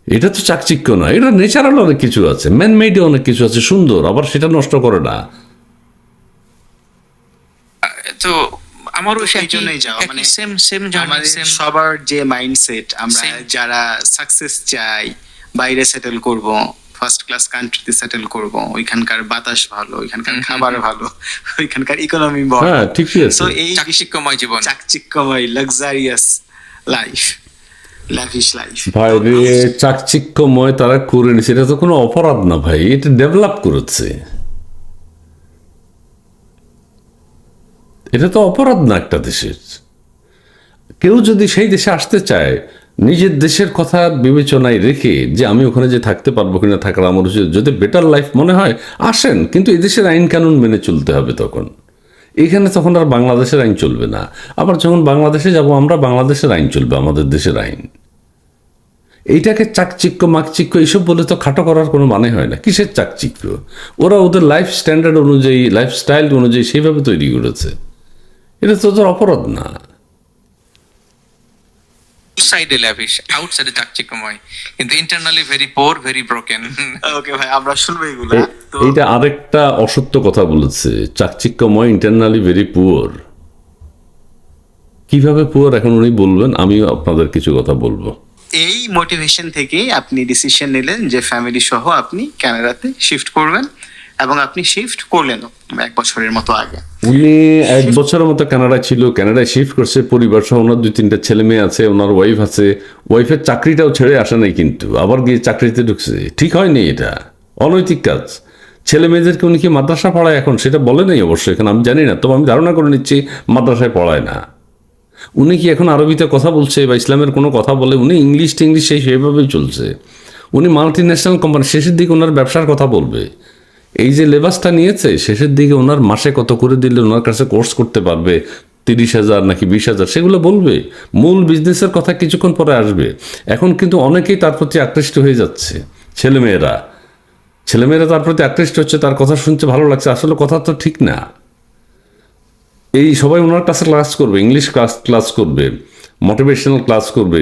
এটা তো চাকচিক্য না, এটা ন্যাচারাল অনেক কিছু আছে, ম্যানমেডে অনেক কিছু আছে সুন্দর, আবার সেটা নষ্ট করে না। তো আমারও এই জন্যই যাওয়া, মানে সেম আমাদের সবার যে মাইন্ডসেট, আমরা যারা সাকসেস চাই, বাইরে সেটেল করব, ফার্স্ট ক্লাস কান্ট্রিতে সেটেল করব, ওইখানকার বাতাস ভালো, ওইখানকার খাবার ভালো, ওইখানকার ইকোনমি বড়, হ্যাঁ ঠিকই আছে, সো এই চাকচিক্যময় জীবন, চাকচিক্যময় লাক্সারিয়াস লাইফ, লাভিশ লাইফ। ভাই রে, চাকচিক্যময় তারা করে নিছে, এটা তো কোনো অপরাধ না ভাই, এটা ডেভেলপ করেছে। এটা তো অপরাধ না একটা দেশের। কেউ যদি সেই দেশে আসতে চায় নিজের দেশের কথা বিবেচনায় রেখে যে আমি ওখানে যে থাকতে পারবো কিনা, থাকার আমার উচিত, যদি বেটার লাইফ মনে হয় আসেন, কিন্তু এই দেশের আইন কানুন মেনে চলতে হবে। তখন এখানে তখন আর বাংলাদেশের আইন চলবে না। আবার যখন বাংলাদেশে যাব আমরা, বাংলাদেশের আইন চলবে, আমাদের দেশের আইন। এইটাকে চাকচিক্য মাকচিক্য এইসব বলে তো খাটো করার কোনো মানে হয় না। কিসের চাকচিক্য? ওরা ওদের লাইফ স্ট্যান্ডার্ড অনুযায়ী, লাইফস্টাইল অনুযায়ী সেইভাবে তৈরি করেছে। এটা তো ওদের অপরাধ না। সাইডে ল্যাভিশ, আউটসাইডে চাকচিক্যময়, কিন্তু internally very poor, very broken. Okay ভাই, আমরা শুনবো এগুলো। তো এইটা আরেকটা অসত্য কথা বলেছে, চাকচিক্যময়, ইন্টারনালি ভেরি পুয়ার। কিভাবে পুয়ার এখন উনি বলবেন, আমিও আপনাদের কিছু কথা বলবো। এই মোটিভেশন থেকেই আপনি ডিসিশন নিলেন যে ফ্যামিলি সহ আপনি কানাডাতে শিফট করবেন, এবং আপনি শিফট করলেনও 1 বছরের মতো আগে। উনি 1 বছরের মতো কানাডায় ছিল, কানাডায় শিফট করছে পরিবার সহ। ওনার 2-3টা ছেলে মেয়ে আছে, ওনার ওয়াইফ আছে। ওয়াইফের চাকরিটাও ছেড়ে আসে নাই, কিন্তু আবার গিয়ে চাকরিতে ঢুকছে। ঠিক হয়নি, এটা অনৈতিক কাজ। ছেলে মেয়েদেরকে উনি কি মাদ্রাসা পড়ায় এখন, সেটা বলে নাই অবশ্যই, এখন আমি জানি না, তবে আমি ধারণা করে নিচ্ছি মাদ্রাসায় পড়ায় না। উনি কি এখন আরবিতে কথা বলছে বা ইসলামের কোনো কথা বলে? উনি ইংলিশ টিংলিশ সেইভাবেই চলছে। উনি মাল্টি ন্যাশনাল কোম্পানি, শেষের দিকে ওনার ব্যবসার কথা বলবে। এই যে লেবাসটা নিয়েছে, শেষের দিকে ওনার মাসে কত করে দিলে ওনার কাছে কোর্স করতে পারবে, 30,000 নাকি 20,000, সেগুলো বলবে। মূল বিজনেসের কথা কিছুক্ষণ পরে আসবে। এখন কিন্তু অনেকেই তার প্রতি আকৃষ্ট হয়ে যাচ্ছে। ছেলেমেয়েরা তার প্রতি আকৃষ্ট হচ্ছে, তার কথা শুনতে ভালো লাগছে। আসলে কথা তো ঠিক না। এই সবাই ওনার কাছে ক্লাস করবে, ইংলিশ ক্লাস করবে, মোটিভেশনাল ক্লাস করবে,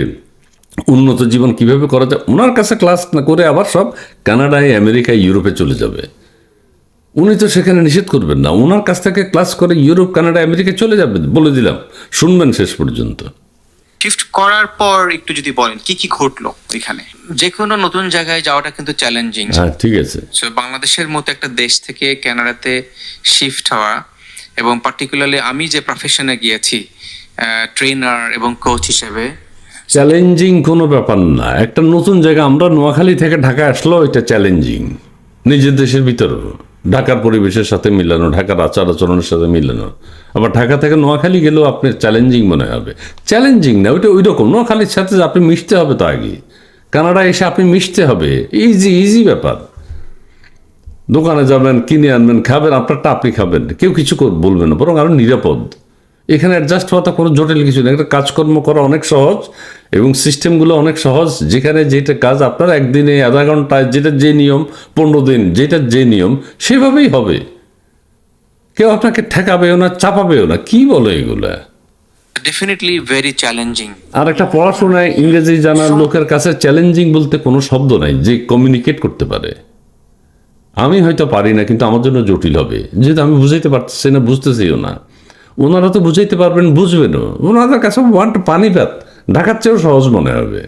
উন্নত জীবন কিভাবে করা যায় ওনার কাছে ক্লাস না করে আবার সব কানাডায়, আমেরিকায়, ইউরোপে চলে যাবে। উনি তো সেখানে নিষেধ করবেন না, ওনার কাছ থেকে ক্লাস করে ইউরোপ, কানাডা, আমেরিকা চলে যাবে, বলে দিলাম, শুনবেন শেষ পর্যন্ত। শিফট করার পর একটু যদি বলেন কি কি ঘটলো এখানে। যে কোনো নতুন জায়গায় যাওয়াটা কিন্তু চ্যালেঞ্জিং। হ্যাঁ, ঠিক আছে। সো বাংলাদেশের মতো একটা দেশ থেকে কানাডাতে শিফট হওয়া, এবং পার্টিকুলারলি আমি যে প্রফেশনে গিয়েছি ট্রেনার এবং কোচ হিসেবে, চ্যালেঞ্জিং কোনো ব্যাপার না। একটা নতুন জায়গা, আমরা নোয়াখালী থেকে ঢাকা আসলো, এটা চ্যালেঞ্জিং। নিজের দেশের ভিতরেও ঢাকার পরিবেশের সাথে মিলানো, ঢাকার আচার আচরণের সাথে মিলানো। আবার ঢাকা থেকে নোয়াখালী গেলেও আপনার চ্যালেঞ্জিং মনে হবে। চ্যালেঞ্জিং না, ওইটা ওই রকম। নোয়াখালীর সাথে আপনি মিশতে হবে তো আগে, কানাডা এসে আপনি মিশতে হবে। ইজি ব্যাপার। দোকানে যাবেন, কিনে আনবেন, খাবেন, আপনারটা আপনি খাবেন, কেউ কিছু বলবে না, বরং আরো নিরাপদ। এখানে অ্যাডজাস্ট হওয়াটা কোনো জটিল কিছু নেই। একটা কাজকর্ম করা অনেক সহজ এবং সিস্টেমগুলো অনেক সহজ। যেখানে যেটা কাজ আপনার একদিনে, আধা ঘন্টায়, যেটা যে নিয়ম, 15 দিন যেটা যে নিয়ম, সেভাবেই হবে। কেউ আপনাকে ঠেকাবেও না, চাপাবেও না। কি বলে এগুলা? Definitely very challenging. আর একটা পড়াশোনায় ইংরেজি জানার লোকের কাছে চ্যালেঞ্জিং বলতে কোনো শব্দ নাই যে কমিউনিকেট করতে পারে। আমি হয়তো পারি না, কিন্তু আমার জন্য জটিল হবে, যেহেতু আমি বুঝাইতে পারতেছি না, বুঝতেছিও না। ওনারা তো বুঝাইতে পারবেন, বুঝবেনও। ওনাদের কাছে পানিপাত, ঢাকার চেয়েও সহজ মনে হবে।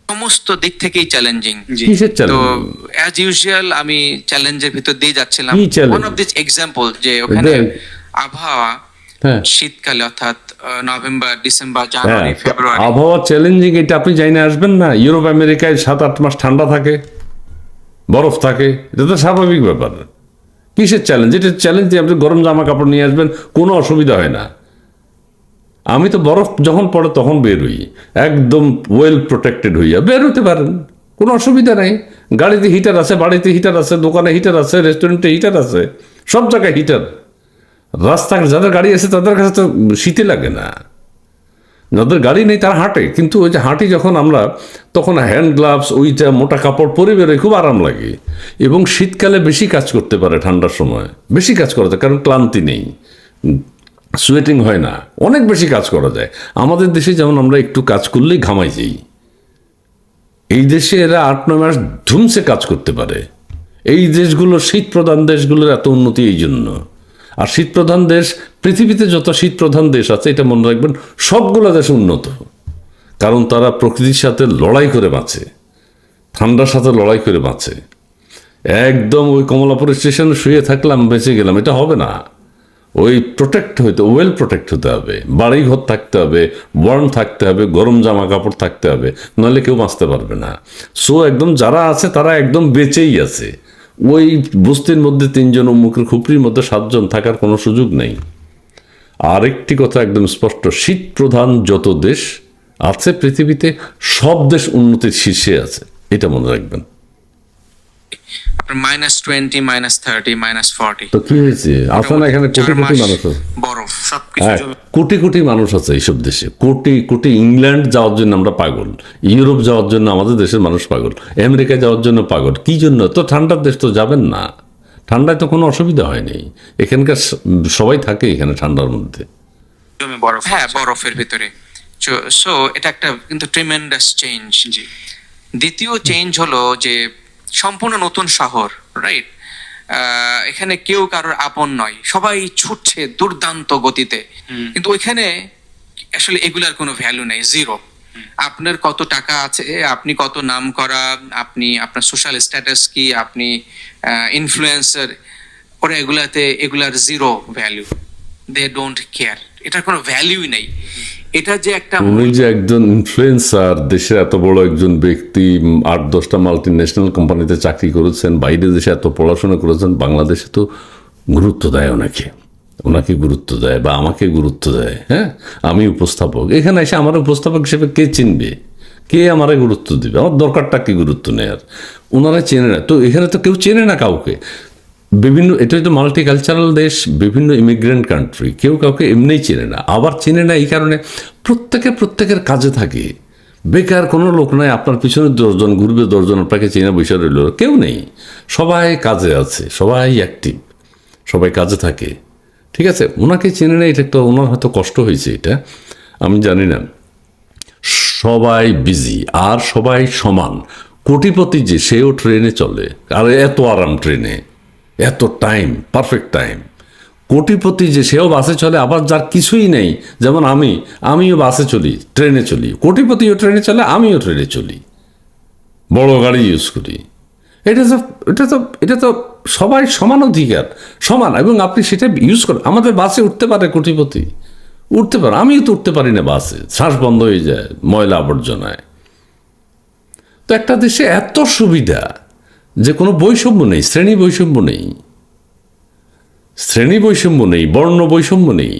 সমস্ত দিক থেকেই চ্যালেঞ্জিং। কিসের তো চ্যালেঞ্জ? অ্যাজ ইউজুয়াল আমি চ্যালেঞ্জের ভিতর দিয়ে যাচ্ছিলাম। কি challenge? One of this example, যে ওখানে দেন। আবহাওয়া হ্যাঁ শীতকালে, অর্থাৎ নভেম্বর, ডিসেম্বর, হ্যাঁ, জানুয়ারি, ফেব্রুয়ারি, আবহাওয়া চ্যালেঞ্জিং। এটা আপনি জানি আসবেন না? ইউরোপ আমেরিকায় 7-8 মাস ঠান্ডা থাকে, বরফ থাকে, এটা তো স্বাভাবিক ব্যাপার। কিসের চ্যালেঞ্জ? এটা চ্যালেঞ্জ দিয়ে আপনি গরম জামা কাপড় নিয়ে আসবেন, কোনো অসুবিধা হয় না। আমি তো বরফ যখন পড়ে তখন বের হই, একদম ওয়েল প্রোটেক্টেড হইয়া বের হতে পারেন, কোনো অসুবিধা নেই। গাড়িতে হিটার আছে, বাড়িতে হিটার আছে, দোকানে হিটার আছে, রেস্টুরেন্টে হিটার আছে, সব জায়গায় হিটার। রাস্তায় যাদের গাড়ি আছে তাদের কাছে তো শীতে লাগে না, যাদের গাড়ি নেই তারা হাঁটে। কিন্তু ওই যে হাঁটি যখন আমরা, তখন হ্যান্ড গ্লাভস, ওইটা মোটা কাপড় পরে বেরোয়, খুব আরাম লাগে। এবং শীতকালে বেশি কাজ করতে পারে, ঠান্ডার সময় বেশি কাজ করা যায়, কারণ ক্লান্তি নেই, সোয়েটিং হয় না, অনেক বেশি কাজ করা যায়। আমাদের দেশে যেমন আমরা একটু কাজ করলেই ঘামাই যাই, এই দেশে এরা 8-9 মাস ধুমসে কাজ করতে পারে। এই দেশগুলো, শীত প্রধান দেশগুলোর এত উন্নতি এই জন্য। আর শীত প্রধান দেশ, পৃথিবীতে যত শীত প্রধান দেশ আছে, এটা মনে রাখবেন, সবগুলো দেশ উন্নত, কারণ তারা প্রকৃতির সাথে লড়াই করে বাঁচে, ঠান্ডার সাথে লড়াই করে বাঁচে। একদম ওই কমলাপুর স্টেশনে শুয়ে থাকলাম, বেঁচে গেলাম, এটা হবে না। ওই প্রোটেক্ট হইতে, ওয়েল প্রোটেক্ট হতে হবে, বাড়ি ঘর থাকতে হবে, ওয়ার্ম থাকতে হবে, গরম জামা কাপড় থাকতে হবে, নাহলে কেউ বাঁচতে পারবে না। সো একদম যারা আছে তারা একদম বেঁচেই আছে। ওই বস্তির মধ্যে 3 জন, অমুকের খুপড়ির মধ্যে 7 জন থাকার কোনো সুযোগ নেই। আরেকটি কথা একদম স্পষ্ট, শীত প্রধান যত দেশ আছে পৃথিবীতে সব দেশ উন্নতির শীর্ষে আছে, এটা মনে রাখবেন। আপনার -20, -30, -40 তো কি হয়েছে, আছে না এখানে কোটি 4 কোটি মাস মানুষ আছে, বরফ। সবকিছু হ্যাঁ, কোটি কোটি মানুষ আছে এইসব দেশে, কোটি কোটি। ইংল্যান্ড যাওয়ার জন্য আমরা পাগল, ইউরোপ যাওয়ার জন্য আমাদের দেশের মানুষ পাগল, আমেরিকা যাওয়ার জন্য পাগল। কি জন্য? তো ঠান্ডার দেশ তো যাবেন না, ঠান্ডায় তো কোনো অসুবিধা হয়নি, এখানকার সবাই থাকে এখানে ঠান্ডার মধ্যে। জমে বরফ। হ্যাঁ, বরফের ভিতরে। সো এটা একটা কিন্তু ট্রিমেন্ডাস চেঞ্জ। জি। দ্বিতীয় চেঞ্জ হলো যে সম্পূর্ণ নতুন শহর, রাইট? এখানে কেউ কারোর আপন নয়, সবাই ছুটছে দুর্দান্ত গতিতে, কিন্তু ওইখানে আসলে এগুলার কোনো ভ্যালু নেই, জিরো। আপনার কত টাকা আছে, আপনি কত নাম করা, আপনি আপনার সোশ্যাল স্ট্যাটাস কি, আপনি ইনফ্লুয়েন্সার, ওরা এগুলার zero value, they don't care, এটার কোনো ভ্যালুই নেই। এটা যে একটা উনি যে একজন ইনফ্লুয়েন্সার, দেশের এত বড় একজন ব্যক্তি, 8-10টা মাল্টি ন্যাশনাল কোম্পানিতে চাকরি করেছেন, বাইরে দেশে এত পড়াশোনা করেছেন, বাংলাদেশে তো গুরুত্ব দেয় ওনাকে গুরুত্ব দেয় বা আমাকে গুরুত্ব দেয়। হ্যাঁ, আমি উপস্থাপক, এখানে এসে আমার উপস্থাপক হিসেবে কে চিনবে, কে আমারে গুরুত্ব দিবে? আমার দরকারটা কি গুরুত্ব নেয়ার? ওনারা চেনে না তো, এখানে তো কেউ চেনে না কাউকে। বিভিন্ন, এটা তো মাল্টিকালচারাল দেশ, বিভিন্ন ইমিগ্রেন্ট কান্ট্রি, কেউ কাউকে এমনিই চেনে না। আবার চেনে না এই কারণে প্রত্যেকের কাজে থাকে, বেকার কোনো লোক নাই আপনার পিছনে 10 জন ঘুরবে, 10 জন আপনাকে চেনে বসে রইল, কেউ নেই, সবাই কাজে আছে, সবাই অ্যাক্টিভ, সবাই কাজে থাকে। ঠিক আছে, ওনাকে চেনে না, এটা তো ওনার হয়তো কষ্ট হয়েছে, এটা আমি জানি না। সবাই বিজি আর সবাই সমান। কোটিপতি যে, সেও ট্রেনে চলে, আর এত আরাম ট্রেনে, এত টাইম, পারফেক্ট টাইম। কোটিপতি যে, সেও বাসে চলে, আবার যার কিছুই নেই, যেমন আমিও বাসে চলি, ট্রেনে চলি, কোটিপতিও ট্রেনে চলে, আমিও ট্রেনে চলি, বড় গাড়ি ইউজ করি। এটা তো সবাই সমান অধিকার, সমান, এবং আপনি সেটা ইউজ করেন। আমাদের বাসে উঠতে পারে কোটিপতি, উঠতে পারে, আমিও তো উঠতে পারি না বাসে, শ্বাস বন্ধ হয়ে যায় ময়লা আবর্জনায়। তো একটা দেশে এত সুবিধা যে কোনো বৈষম্য নেই, শ্রেণী বৈষম্য নেই, বর্ণ বৈষম্য নেই।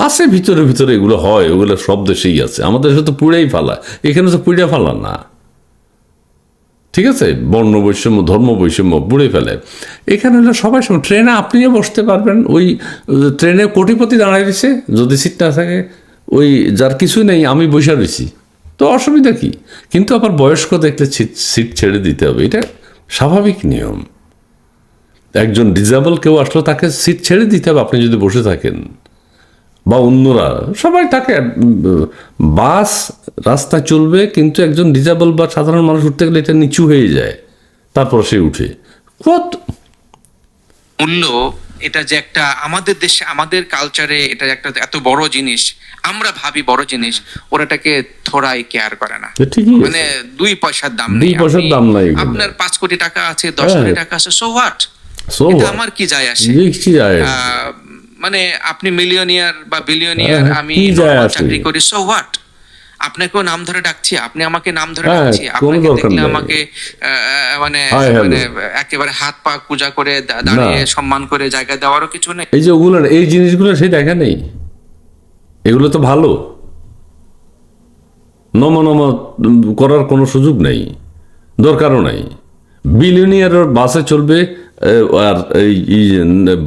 আছে ভিতরে ভিতরে, এগুলো হয়, ওগুলো সব দেশেই আছে, আমাদের দেশে তো পুড়েই ফালা, এখানে তো পুড়ে ফালা না। ঠিক আছে, বর্ণ বৈষম্য, ধর্ম বৈষম্য পুড়ে ফেলে। এখানে হলো সবাই সমান, ট্রেনে আপনিও বসতে পারবেন, ওই ট্রেনে কোটিপতি দাঁড়ায় রয়েছে, যদি সিট না থাকে, ওই যার কিছু নেই, আমি বসে রয়েছি, তো অসুবিধা কি? কিন্তু আবার বয়স্ক দেখলে সিট ছেড়ে দিতে হবে, এটা স্বাভাবিক নিয়ম। একজন ডিজেবল কেউ আসলো, তাকে সিট ছেড়ে দিতে হবে আপনি যদি বসে থাকেন, বা অন্যরা সবাই তাকে। বাস রাস্তায় চলবে, কিন্তু একজন ডিজেবল বা সাধারণ মানুষ উঠতে গেলে এটা নিচু হয়ে যায়, তারপর সে উঠে। কত মূল্য, এটা যে একটা আমাদের দেশে, আমাদের কালচারে এটা একটা এত বড় জিনিস, আমরা ভাবি বড় জিনিস, ওরা এটাকে থোড়াই কেয়ার করে না। ঠিকই আছে। মানে 2 পয়সার দাম 2 নেই। পয়সার দাম নাই এগুলো। আপনার 5 কোটি টাকা আছে, 10 হ্যাঁ। কোটি টাকা আছে, সো হোয়াট? So এটা what? আমার কি যায় আসে? কি যায় আসে? মানে আপনি মিলিয়নিয়ার বা বিলিয়নিয়ার, হ্যাঁ, আমি কি যায় normal আসে? চাকরি করি, সো হোয়াট? আপনাকেও নাম ধরে ডাকছি, আপনি আমাকে নাম ধরে হ্যাঁ, ডাকছি, কোনো আপনাকে দরকার দেখলে নেই। আমাকে মানে Hi, hello. মানে একেবারে হাত পা পূজা করে দাঁড়িয়ে সম্মান করে জায়গা দেওয়ারও কিছু নেই। এই যে ওগুলো, এই জিনিসগুলো সে দেখা নেই, এগুলো তো ভালো, নম করার কোনো সুযোগ নেই, দরকারও নাই। বিলিয়নিয়ার বাসে চলবে, আর এই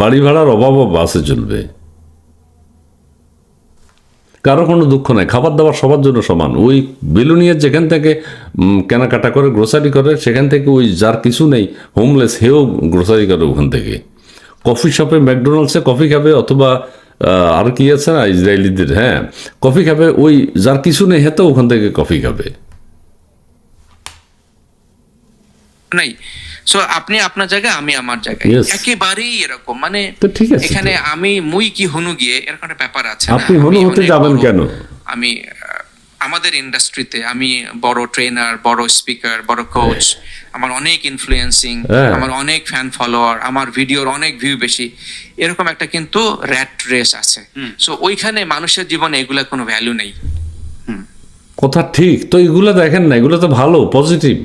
বাড়ি ভাড়ার অভাবও বাসে চলবে, কারো কোনো দুঃখ নাই, খাবার দাবার সবার জন্য সমান। ওই বিলিয়নিয়ার যেখান থেকে কেনাকাটা করে, গ্রোসারি করে, সেখান থেকে ওই যার কিছু নেই, হোমলেস, হেও গ্রোসারি করে ওখান থেকে। কফি শপে, ম্যাকডোনাল্ডসে কফি খাবে, অথবা আর কি আছে না ইসরায়েলিদের, হ্যাঁ, কফি খাবে, ওই যার কিছু নেই হেতেও ওখান থেকে কফি খাবে। নাই। সো আপনি আপনার জায়গায়, আমি আমার জায়গায়, Yes. একেবারেই এরকম। মানে তো ঠিক আছে, এখানে আমি মুই কি হুনু গিয়ে এরকম একটা ব্যাপার আছে না? আপনি হনু আমি হতে অনেক যাবেন বড়, কেন? আমি আমাদের ইন্ডাস্ট্রিতে আমি বড় ট্রেনার, বড় স্পিকার, বড় কোচ, আমার অনেক ইনফ্লুয়েন্সিং, হ্যাঁ। আমার অনেক ফ্যান ফলোয়ার, আমার ভিডিওর অনেক ভিউ বেশি, এরকম একটা কিন্তু র্যাট রেস আছে। সো ওইখানে মানুষের জীবনে এগুলা কোনো ভ্যালু নেই। কথা ঠিক, তো এগুলো দেখেন না, এগুলো তো ভালো, পজিটিভ।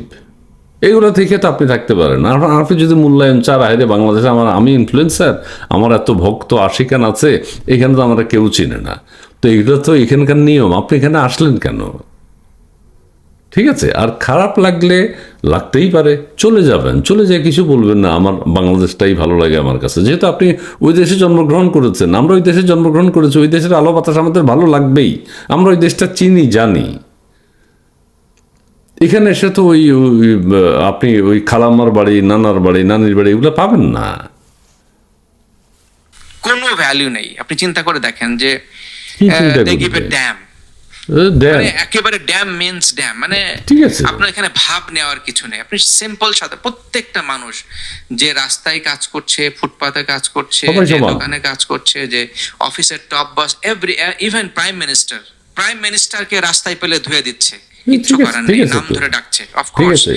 এগুলো থেকে তো আপনি থাকতে পারেন। আর আপনি যদি মূল্যায়ন চান, আরে বাংলাদেশে আমি ইনফ্লুয়েন্সার, আমার এত ভক্ত আশিকান আছে, এখানে তো আমরা কেউ চিনে না, তো এগুলো তো এখানকার নিয়ম, আপনি এখানে আসলেন কেন? ঠিক আছে, আর খারাপ লাগতেই পারে, চলে যাবেন, চলে যেয়ে কিছু বলবেন না, আমার বাংলাদেশটাই ভালো লাগে আমার কাছে, যেহেতু আপনি ওই দেশে জন্মগ্রহণ করেছেন, আমরা ওই দেশে জন্মগ্রহণ করেছি, ওই দেশের আলো বাতাস আমাদের ভালো লাগবেই, আমরা ওই দেশটা চিনি জানি। এখানে এসে তো আপনি ওই খালাম্মার বাড়ি, নানার বাড়ি, নানির বাড়ি এগুলো পাবেন না। কোনো ভ্যালু নেই। আপনি চিন্তা করে দেখেন যে কি চিন্তা they give a করবে? damn, দেন, মানে একেবারে ড্যাম মিন্স ড্যাম, মানে ঠিক আছে। আপনার এখানে ভাব নেওয়ার কিছু নেই। আপনি সিম্পল সাথে প্রত্যেকটা মানুষ যে রাস্তায় কাজ করছে, ফুটপাতে কাজ করছে, সবাই যে সমান। দোকানে কাজ করছে, যে অফিসের টপ বস, ইভেন প্রাইম মিনিস্টারকে রাস্তায় পেলে ধুয়ে দিচ্ছে, কিচ্ছু ঠিক আছে, করার ঠিক নেই, আছে নাম তো। ধরে ডাকছে। ঠিক অফকোর্স আছে।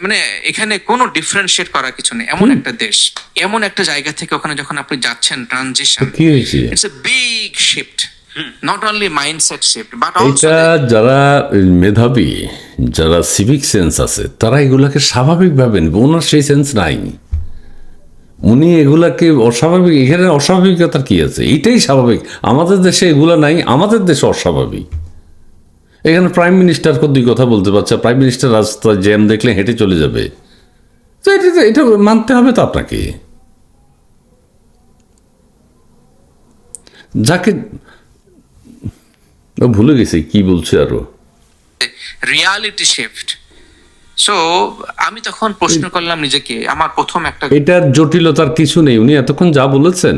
মানে এখানে কোনো ডিফারেন্সিয়েট করার কিছু নেই। এমন একটা দেশ, এমন একটা জায়গা থেকে ওখানে যখন আপনি যাচ্ছেন, ট্রানজিশন, কি হয়েছে? It's a big shift, not only mindset shift but এটা অলসো যারা মেধাবী, যারা সিভিক সেন্স আছে, তারা এগুলাকে স্বাভাবিকভাবে নেবে। ওনার সেই সেন্স নাই, উনি এগুলাকে অস্বাভাবিক, এখানে অস্বাভাবিকতার কি আছে? এইটাই স্বাভাবিক। আমাদের দেশে এগুলা নাই, আমাদের দেশে অস্বাভাবিক। এখানে প্রাইম মিনিস্টার দুই কথা বলতে পারছে, প্রাইম মিনিস্টার রাস্তায় জ্যাম দেখলে হেঁটে চলে যাবে, তো এটা মানতে হবে তো আপনাকে। যাকে ভুলে গেছি কি বলছে আরো। Reality shift. সো আমি তখন প্রশ্ন করলাম নিজেকে, আমার প্রথম একটা এটার জটিলতার কিছু নেই। উনি এতক্ষণ যা বলেছেন,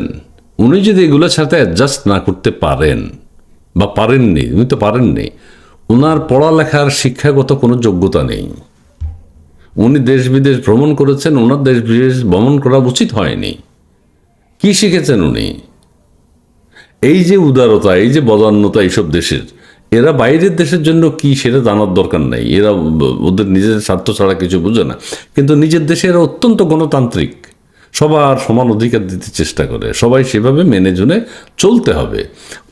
উনি যদি এগুলোর সাথে অ্যাডজাস্ট না করতে পারেন বা পারেননি, উনি তো পারেননি, ওনার পড়ালেখার শিক্ষাগত কোনো যোগ্যতা নেই। উনি দেশ বিদেশ ভ্রমণ করেছেন, ওনার দেশ বিদেশ ভ্রমণ করা উচিত হয়নি। কি শিখেছেন উনি? এই যে উদারতা, এই যে বদান্যতা এইসব দেশের, এরা বাইরের দেশের জন্য কি সেটা জানার দরকার নাই, এরা ওদের নিজেদের স্বার্থ ছাড়া কিছু বুঝে না। কিন্তু নিজের দেশে এরা অত্যন্ত গণতান্ত্রিক, সবার সমান অধিকার দিতে চেষ্টা করে, সবাই সেভাবে মেনে জুনে চলতে হবে।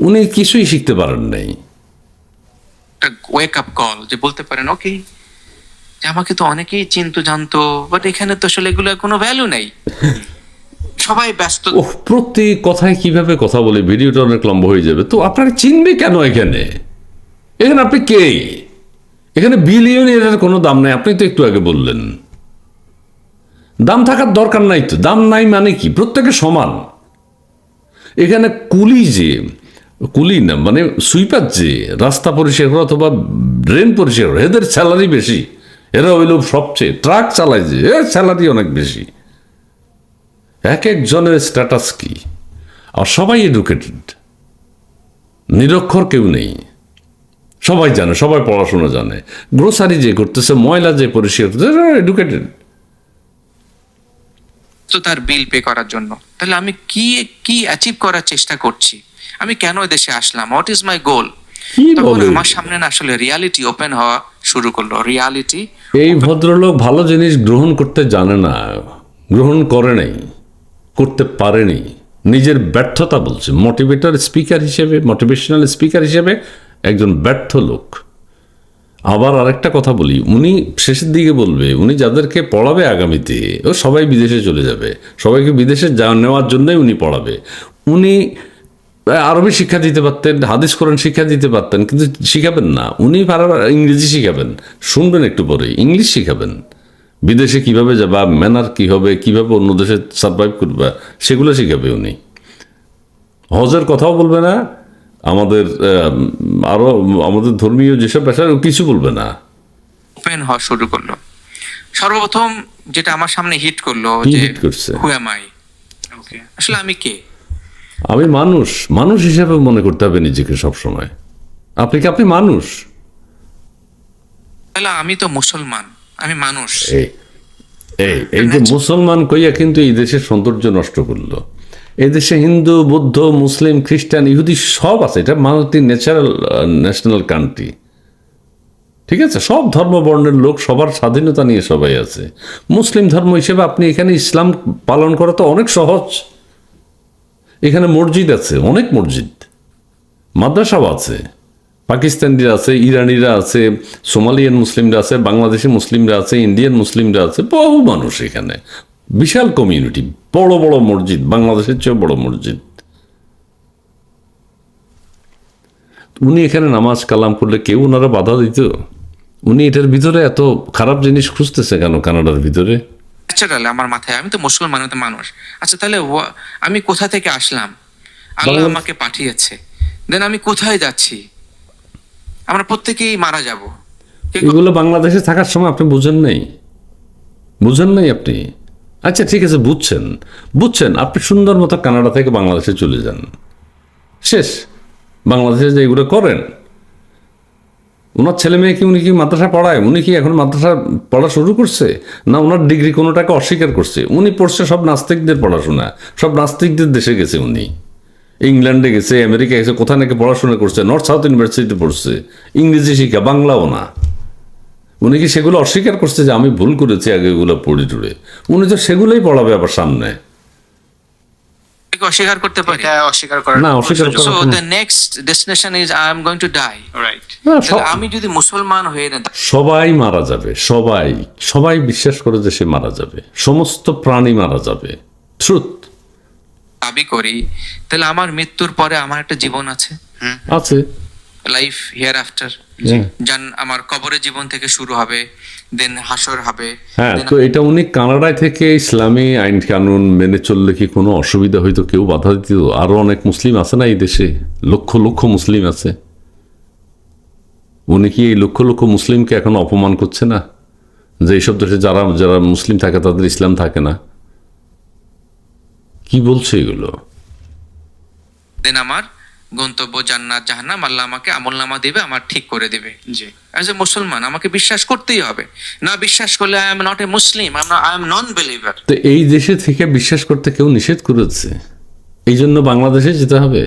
উনি কিছুই শিখতে পারেন নাই। ওয়েক আপ কল, যে বলতে পারেন ওকে, যে আমাকে তো অনেকেই চিনতো জানতো, বাট এখানে তো আসলে এগুলো কোনো ভ্যালু নেই, সবাই ব্যস্ত। ওহ, প্রতি কথায় কিভাবে কথা বলে, ভিডিওটা অনেক লম্বা হয়ে যাবে। তো আপনাকে চিনবে কেন এখানে? এখানে আপনি কে? এখানে বিলিয়নের কোনো দাম নাই, আপনি তো একটু আগে বললেন। দাম থাকার দরকার নাই তো, দাম নাই মানে কি? প্রত্যেকে সমান। এখানে কুলি না মানে সুইপার, যে রাস্তা পরিষ্কার করে অথবা ড্রেন পরিষ্কার করে, এদের স্যালারি বেশি। এরা হইল সবচেয়ে, ট্রাক চালায় যে, এর স্যালারি অনেক বেশি। এক একজনের স্ট্যাটাস কি, আর সবাই এডুকেটেড, নিরক্ষর কেউ নেই, সবাই জানে, সবাই পড়াশোনা জানে। গ্রোসারি যে করতেছে, ময়লা যে পরিষ্কার করতেছে, এডুকেটেড। তো তার বিল পে করার জন্য, তাহলে আমি কি কি অ্যাচিভ করার চেষ্টা করছি, আমি কেন দেশে আসলাম, হোয়াট ইজ মাই গোল? কি তখন বলে? আমার সামনে না আসলে রিয়ালিটি ওপেন হওয়া শুরু করলো। রিয়ালিটি, এই ভদ্রলোক ভালো জিনিস গ্রহণ করতে জানে না, গ্রহণ করে নাই, করতে পারেনি, নিজের ব্যর্থতা বলছে। মোটিভেশনাল স্পিকার হিসেবে একজন ব্যর্থ লোক। আবার আরেকটা কথা বলি, উনি শেষের দিকে বলবে উনি যাদেরকে পড়াবে আগামীতে, ও সবাই বিদেশে চলে যাবে, সবাইকে বিদেশে নেওয়ার জন্যই উনি পড়াবে। উনি আরবি শিক্ষা দিতে পারতেন, হাদিস কোরআন শিক্ষা দিতে পারতেন, কিন্তু শিখাবেন না। উনি বারবার ইংরেজি শিখাবেন, শুনবেন একটু পরে, ইংলিশ শিখাবেন। বিদেশে কিভাবে যাবা, ম্যানার কি হবে, কিভাবে অন্য দেশে সার্ভাইভ করবা, সেগুলো শিখাবে উনি। হজের কথাও বলবে না, আমাদের আরো আমাদের ধর্মীয় যেসব পেশা কিছু বলবে না। ওপেন হওয়া শুরু করলো। সর্বপ্রথম যেটা আমার সামনে হিট করলো, কি যে hit করছে? হু এম আই, ওকে, আসলে আমি কে? আমি মানুষ হিসেবে মনে করতে হবে নিজেকে সবসময়। আপনি মানুষ। তাহলে আমি তো মুসলমান, আমি মানুষ। এই যে মুসলমান কইয়া কিন্তু এই দেশের সৌন্দর্য নষ্ট করলো। এই দেশে হিন্দু, বৌদ্ধ, মুসলিম, খ্রিস্টান, ইহুদি সব আছে। এটা মাল্টি ন্যাশনাল কান্ট্রি, ঠিক আছে? সব ধর্ম বর্ণের লোক, সবার স্বাধীনতা নিয়ে সবাই আছে। মুসলিম ধর্ম হিসেবে আপনি এখানে ইসলাম পালন করা তো অনেক সহজ। এখানে মসজিদ আছে, অনেক মসজিদ, মাদ্রাসাও আছে, পাকিস্তানিরা আছে, ইরানিরা আছে, সোমালিয়ান মুসলিমরা আছে, বাংলাদেশি মুসলিমরা আছে, ইন্ডিয়ান মুসলিমরা আছে, বহু মানুষ এখানে, বিশাল কমিউনিটি, বড় বড় মসজিদ, বাংলাদেশের চেয়েও বড় মসজিদ। উনি এখানে নামাজ কালাম করলে কেউ ওনারা বাধা দিত? উনি এটার ভিতরে এত খারাপ জিনিস খুঁজতেছে কেন কানাডার ভিতরে? ন্যাচারাল আমার মাথায়, আমি তো মুসলমান, আমি তো মানুষ। আচ্ছা তাহলে আমি কোথা থেকে আসলাম? আল্লাহ আমাকে পাঠিয়েছে, দেন আমি কোথায় যাচ্ছি? আমরা প্রত্যেকেই মারা যাব। এগুলো বাংলাদেশে থাকার সময় আপনি বুঝেন নাই, বুঝেন নাই আপনি। আচ্ছা ঠিক আছে, বুঝছেন, আপনি সুন্দর মতো কানাডা থেকে বাংলাদেশে চলে যান, শেষ। বাংলাদেশে যে এগুলো করেন, ওনার ছেলে মেয়ে কি, উনি কি মাদ্রাসা পড়ায়? উনি কি এখন মাদ্রাসা পড়া শুরু করছে? না ওনার ডিগ্রি কোনোটাকে অস্বীকার করছে? উনি পড়ছে সব নাস্তিকদের পড়াশোনা, সব নাস্তিকদের দেশে গেছে, উনি ইংল্যান্ডে গেছে, আমেরিকা গেছে, কোথায় নাকি পড়াশোনা করছে, নর্থ সাউথ ইউনিভার্সিটিতে পড়ছে, ইংরেজি শিক্ষা, বাংলাও না। উনি কি সেগুলো অস্বীকার করছে যে আমি ভুল করেছি আগে এগুলো পড়ে টুড়ে? উনি তো সেগুলোই পড়াবে আবার সামনে। অস্বীকার করতে পারি এটা অস্বীকার করার না, অস্বীকার কোনো সুযোগ সো করার the next destination is I am going to die. নেই। রাইট। না, আমি যদি মুসলমান হয়ে না সবাই মারা যাবে, সবাই বিশ্বাস করে যে সে মারা যাবে, সমস্ত প্রাণী মারা যাবে, ট্রুথ দাবি করি, তাহলে আমার মৃত্যুর পরে আমার একটা জীবন আছে, আছে। Life here after. হ্যাঁ। জান আমার কবরের জীবন থেকে শুরু হবে, দেন হাসর হবে। হ্যাঁ, then তো এটা উনি কানাডায় থেকে ইসলামী আইন কানুন মেনে চললে কি কোনো অসুবিধা হইতো? কেউ বাধা দিত? আরো অনেক মুসলিম আছে না এই দেশে, লক্ষ লক্ষ মুসলিম আছে। উনি কি এই লক্ষ লক্ষ মুসলিমকে এখন অপমান করছে না? যে এইসব দেশে যারা যারা মুসলিম থাকে তাদের ইসলাম থাকে না? কি বলছে এগুলো? দেন আমার গন্তব্য জান্নাত জাহান্নাম, আল্লাহ আমাকে আমলনামা দেবে, আমার ঠিক করে দেবে। জি। অ্যাজ এ মুসলমান আমাকে বিশ্বাস করতেই হবে, না বিশ্বাস করলে I am not a Muslim, I am non believer. তো এই দেশে থেকে বিশ্বাস করতে কেউ নিষেধ করেছে? এই জন্য বাংলাদেশে যেতে হবে?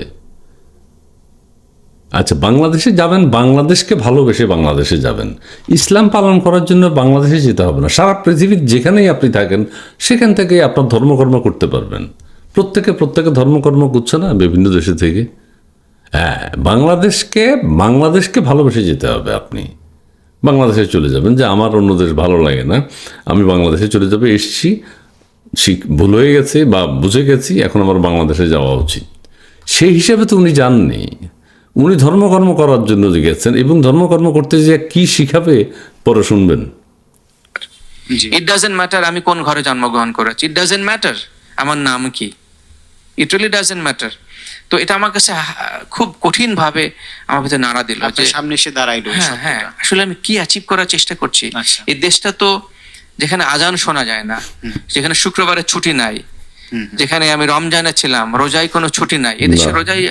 আচ্ছা, বাংলাদেশে যাবেন, বাংলাদেশকে ভালোবেসে বাংলাদেশে যাবেন, ইসলাম পালন করার জন্য বাংলাদেশে যেতে হবে না। সারা পৃথিবীর যেখানেই আপনি থাকেন সেখান থেকেই আপনার ধর্মকর্ম করতে পারবেন। প্রত্যেকে ধর্মকর্ম করছে না বিভিন্ন দেশে থেকে। হ্যাঁ, বাংলাদেশকে ভালোবেসে যেতে হবে। আপনি বাংলাদেশে চলে যাবেন, যে আমার অন্য দেশ ভালো লাগে না, আমি বাংলাদেশে চলে যাবে, এসছি, ভুল হয়ে গেছে বা বুঝে গেছি, এখন আমার বাংলাদেশে যাওয়া উচিত। সেই হিসাবে তো উনি যাননি, উনি ধর্মকর্ম করার জন্য গেছেন, এবং ধর্মকর্ম করতে যে কি শিখাবে পরে শুনবেন। জি। ইট ডাজেন্ট ম্যাটার আমি কোন ঘরে জন্মগ্রহণ করেছি, ইট ডাজেন্ট ম্যাটার আমার নাম কি, ইট রিয়েলি ডাজেন্ট ম্যাটার। তো এটা আমার কাছে খুব কঠিন ভাবে আমার ভিতরে নাড়া দিল যে আপনার সামনে এসে দাঁড়াইলো এই হ্যাঁ হ্যাঁ, সত্যটা। আসলে আমি কি অ্যাচিভ করার চেষ্টা করছি। আচ্ছা। এই দেশটা তো যেখানে আজান শোনা যায় না, যেখানে শুক্রবারে ছুটি নাই, যেখানে আমি রমজানে ছিলাম রোজায় কোনো ছুটি নাই, এদেশে না। রোজাই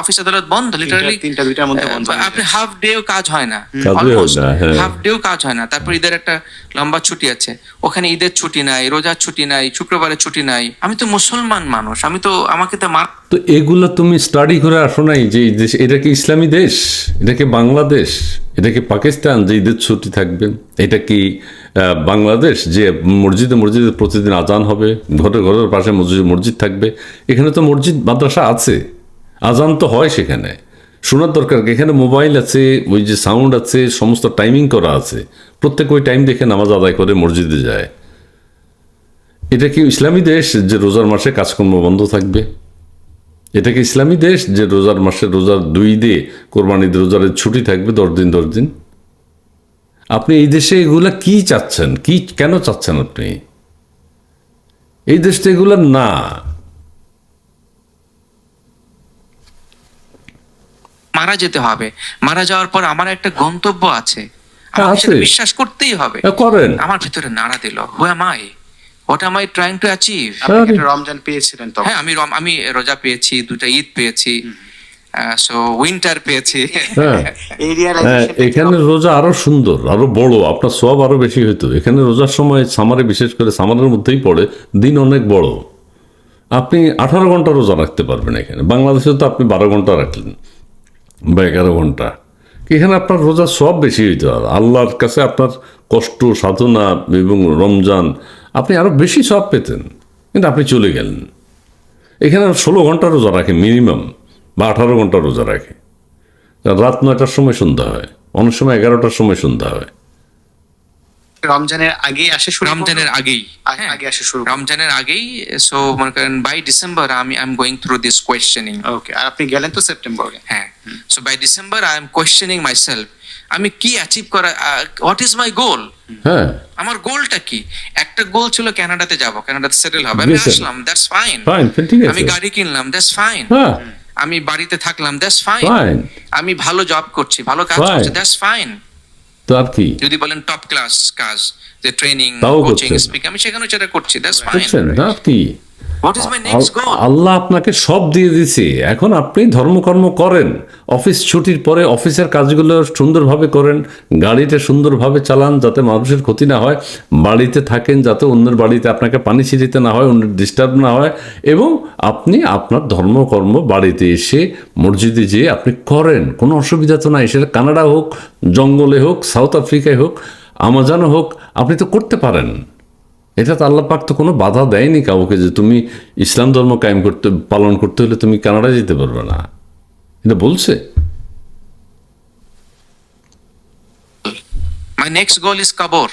অফিস আদালত বন্ধ, লিটারালি তিনটা দুইটার মধ্যে বন্ধ হয়ে আপনি যায়। হাফ ডেও কাজ হয় না, কাজই হয় না, হ্যাঁ। হাফ ডেও কাজ হয় না। তারপর ঈদের একটা লম্বা ছুটি আছে, ওখানে ঈদের ছুটি নাই, রোজার ছুটি নাই, শুক্রবারের ছুটি নাই। আমি তো মুসলমান মানুষ, আমি তো আমাকে তো তো এগুলো তুমি স্টাডি করে আসো নাই যে এই দেশ, এটা কি ইসলামী দেশ, এটা কি বাংলাদেশ, এটা কি পাকিস্তান যে ঈদের ছুটি থাকবে, এটা কি বাংলাদেশ যে মসজিদে প্রতিদিন আজান হবে, ঘরের পাশে মসজিদ থাকবে? এখানে তো মসজিদ মাদ্রাসা আছে, আজান তো হয় সেখানে, শোনার দরকার কি? এখানে মোবাইল আছে, ওই যে সাউন্ড আছে, সমস্ত টাইমিং করা আছে, প্রত্যেক ওই টাইম দেখে নামাজ আদায় করে মসজিদে যায়। এটা কি ইসলামী দেশ যে রোজার মাসে কাজকর্ম বন্ধ থাকবে? এটা কি ইসলামী দেশ যে রোজার মাসে রোজার 2 দিয়ে কোরবানি ঈদ রোজার ছুটি থাকবে 10 দিন? আপনি এই দেশে এগুলা কি চাচ্ছেন, কেন চাচ্ছেন আপনি? এই দেশটা এগুলা না। মারা যেতে হবে, মারা যাওয়ার পর আমার একটা গন্তব্য আছে, হ্যাঁ, আমাকে সেটা আছে। বিশ্বাস করতেই হবে। করেন। আমার ভিতরে নাড়া দিল, who am I, what M I trying to achieve. আপনি কি একটা রমজান পেয়েছিলেন তখন? হ্যাঁ, আমি রোজা পেয়েছি, 2টা ঈদ পেয়েছি, সো উইন্টার পেয়েছি। হ্যাঁ, এই হ্যাঁ, রিয়ালাইজেশন এখানে রোজা আরো সুন্দর, আরো বড়, আপনার সব আরো বেশি হইতো। এখানে রোজার সময় সামারে, বিশেষ করে সামারের মধ্যেই পড়ে, দিন অনেক বড়, আপনি 18 ঘন্টা রোজা রাখতে পারবেন। এখানে বাংলাদেশে তো আপনি 12 ঘন্টা রাখলেন বা 11 ঘন্টা, এখানে আপনার রোজা সব বেশি হইতে হবে। আল্লাহর কাছে আপনার কষ্ট, সাধনা এবং রমজান আপনি আরো বেশি সব পেতেন, কিন্তু আপনি চলে গেলেন। এখানে 16 ঘন্টা রোজা রাখে মিনিমাম, বা 18 ঘন্টা রোজা রাখে। রাত 9টার সময় সন্ধ্যা হয়, অনেক সময় 11টার সময় সন্ধ্যা হয়। রমজানের আগেই আসে শুরু করলো? রমজানের আগেই, হ্যাঁ, আগে আসে শুরু করলো। রমজানের আগেই। সো মনে করেন by December I am going through this questioning. Okay, আর আপনি গেলেন তো সেপ্টেম্বরে। হ্যাঁ, so by December I am questioning myself, আমি কি অ্যাচিভ করা, হোয়াট ইজ মাই গোল, হ্যাঁ, আমার গোলটা কি? একটা গোল ছিল কানাডাতে যাব, কানাডাতে সেটেল হবে, আমি Yes, sir. Aslam, that's fine. Fine, ঠিক আমি আছে, গাড়ি কিনলাম, দ্যাটস ফাইন। হ্যাঁ, আমি বাড়িতে থাকলাম, দ্যাটস ফাইন। ফাইন, আমি ভালো জব করছি, ভালো কাজ Fine. করছি, দ্যাটস ফাইন। তো আর কি যদি বলেন টপ ক্লাস কাজ, যে ট্রেনিং, তাও কোচিং, করছেন। স্পিক, আমি সেখানে সেটা করছি, দ্যাটস ফাইন। বুঝছেন না আর কি? What is my next goal? Allah আপনাকে সব দিয়ে দিছে, এখন আপনি ধর্মকর্ম করেন, অফিস ছুটির পরে অফিসের কাজগুলো সুন্দরভাবে করেন, গাড়িটা সুন্দরভাবে চালান যাতে মানুষের ক্ষতি না হয়, বাড়িতে থাকেন যাতে অন্যের বাড়িতে আপনাকে পানি ছিটিতে না হয়, অন্যের ডিস্টার্ব না হয়, এবং আপনি আপনার ধর্মকর্ম বাড়িতে এসে মসজিদে যেয়ে আপনি করেন, কোনো অসুবিধা তো নাই। সেটা কানাডা হোক, জঙ্গলে হোক, সাউথ আফ্রিকায় হোক, আমাজনে হোক, আপনি তো করতে পারেন। এটা তো আল্লাহ পাক তো কোনো বাধা দেয়নি কাউকে যে তুমি ইসলাম ধর্ম কায়েম করতে, পালন করতে হলে তুমি কানাডা যেতে পারবে না, এটা বলছে। মাই নেক্সট গোল ইজ কবর।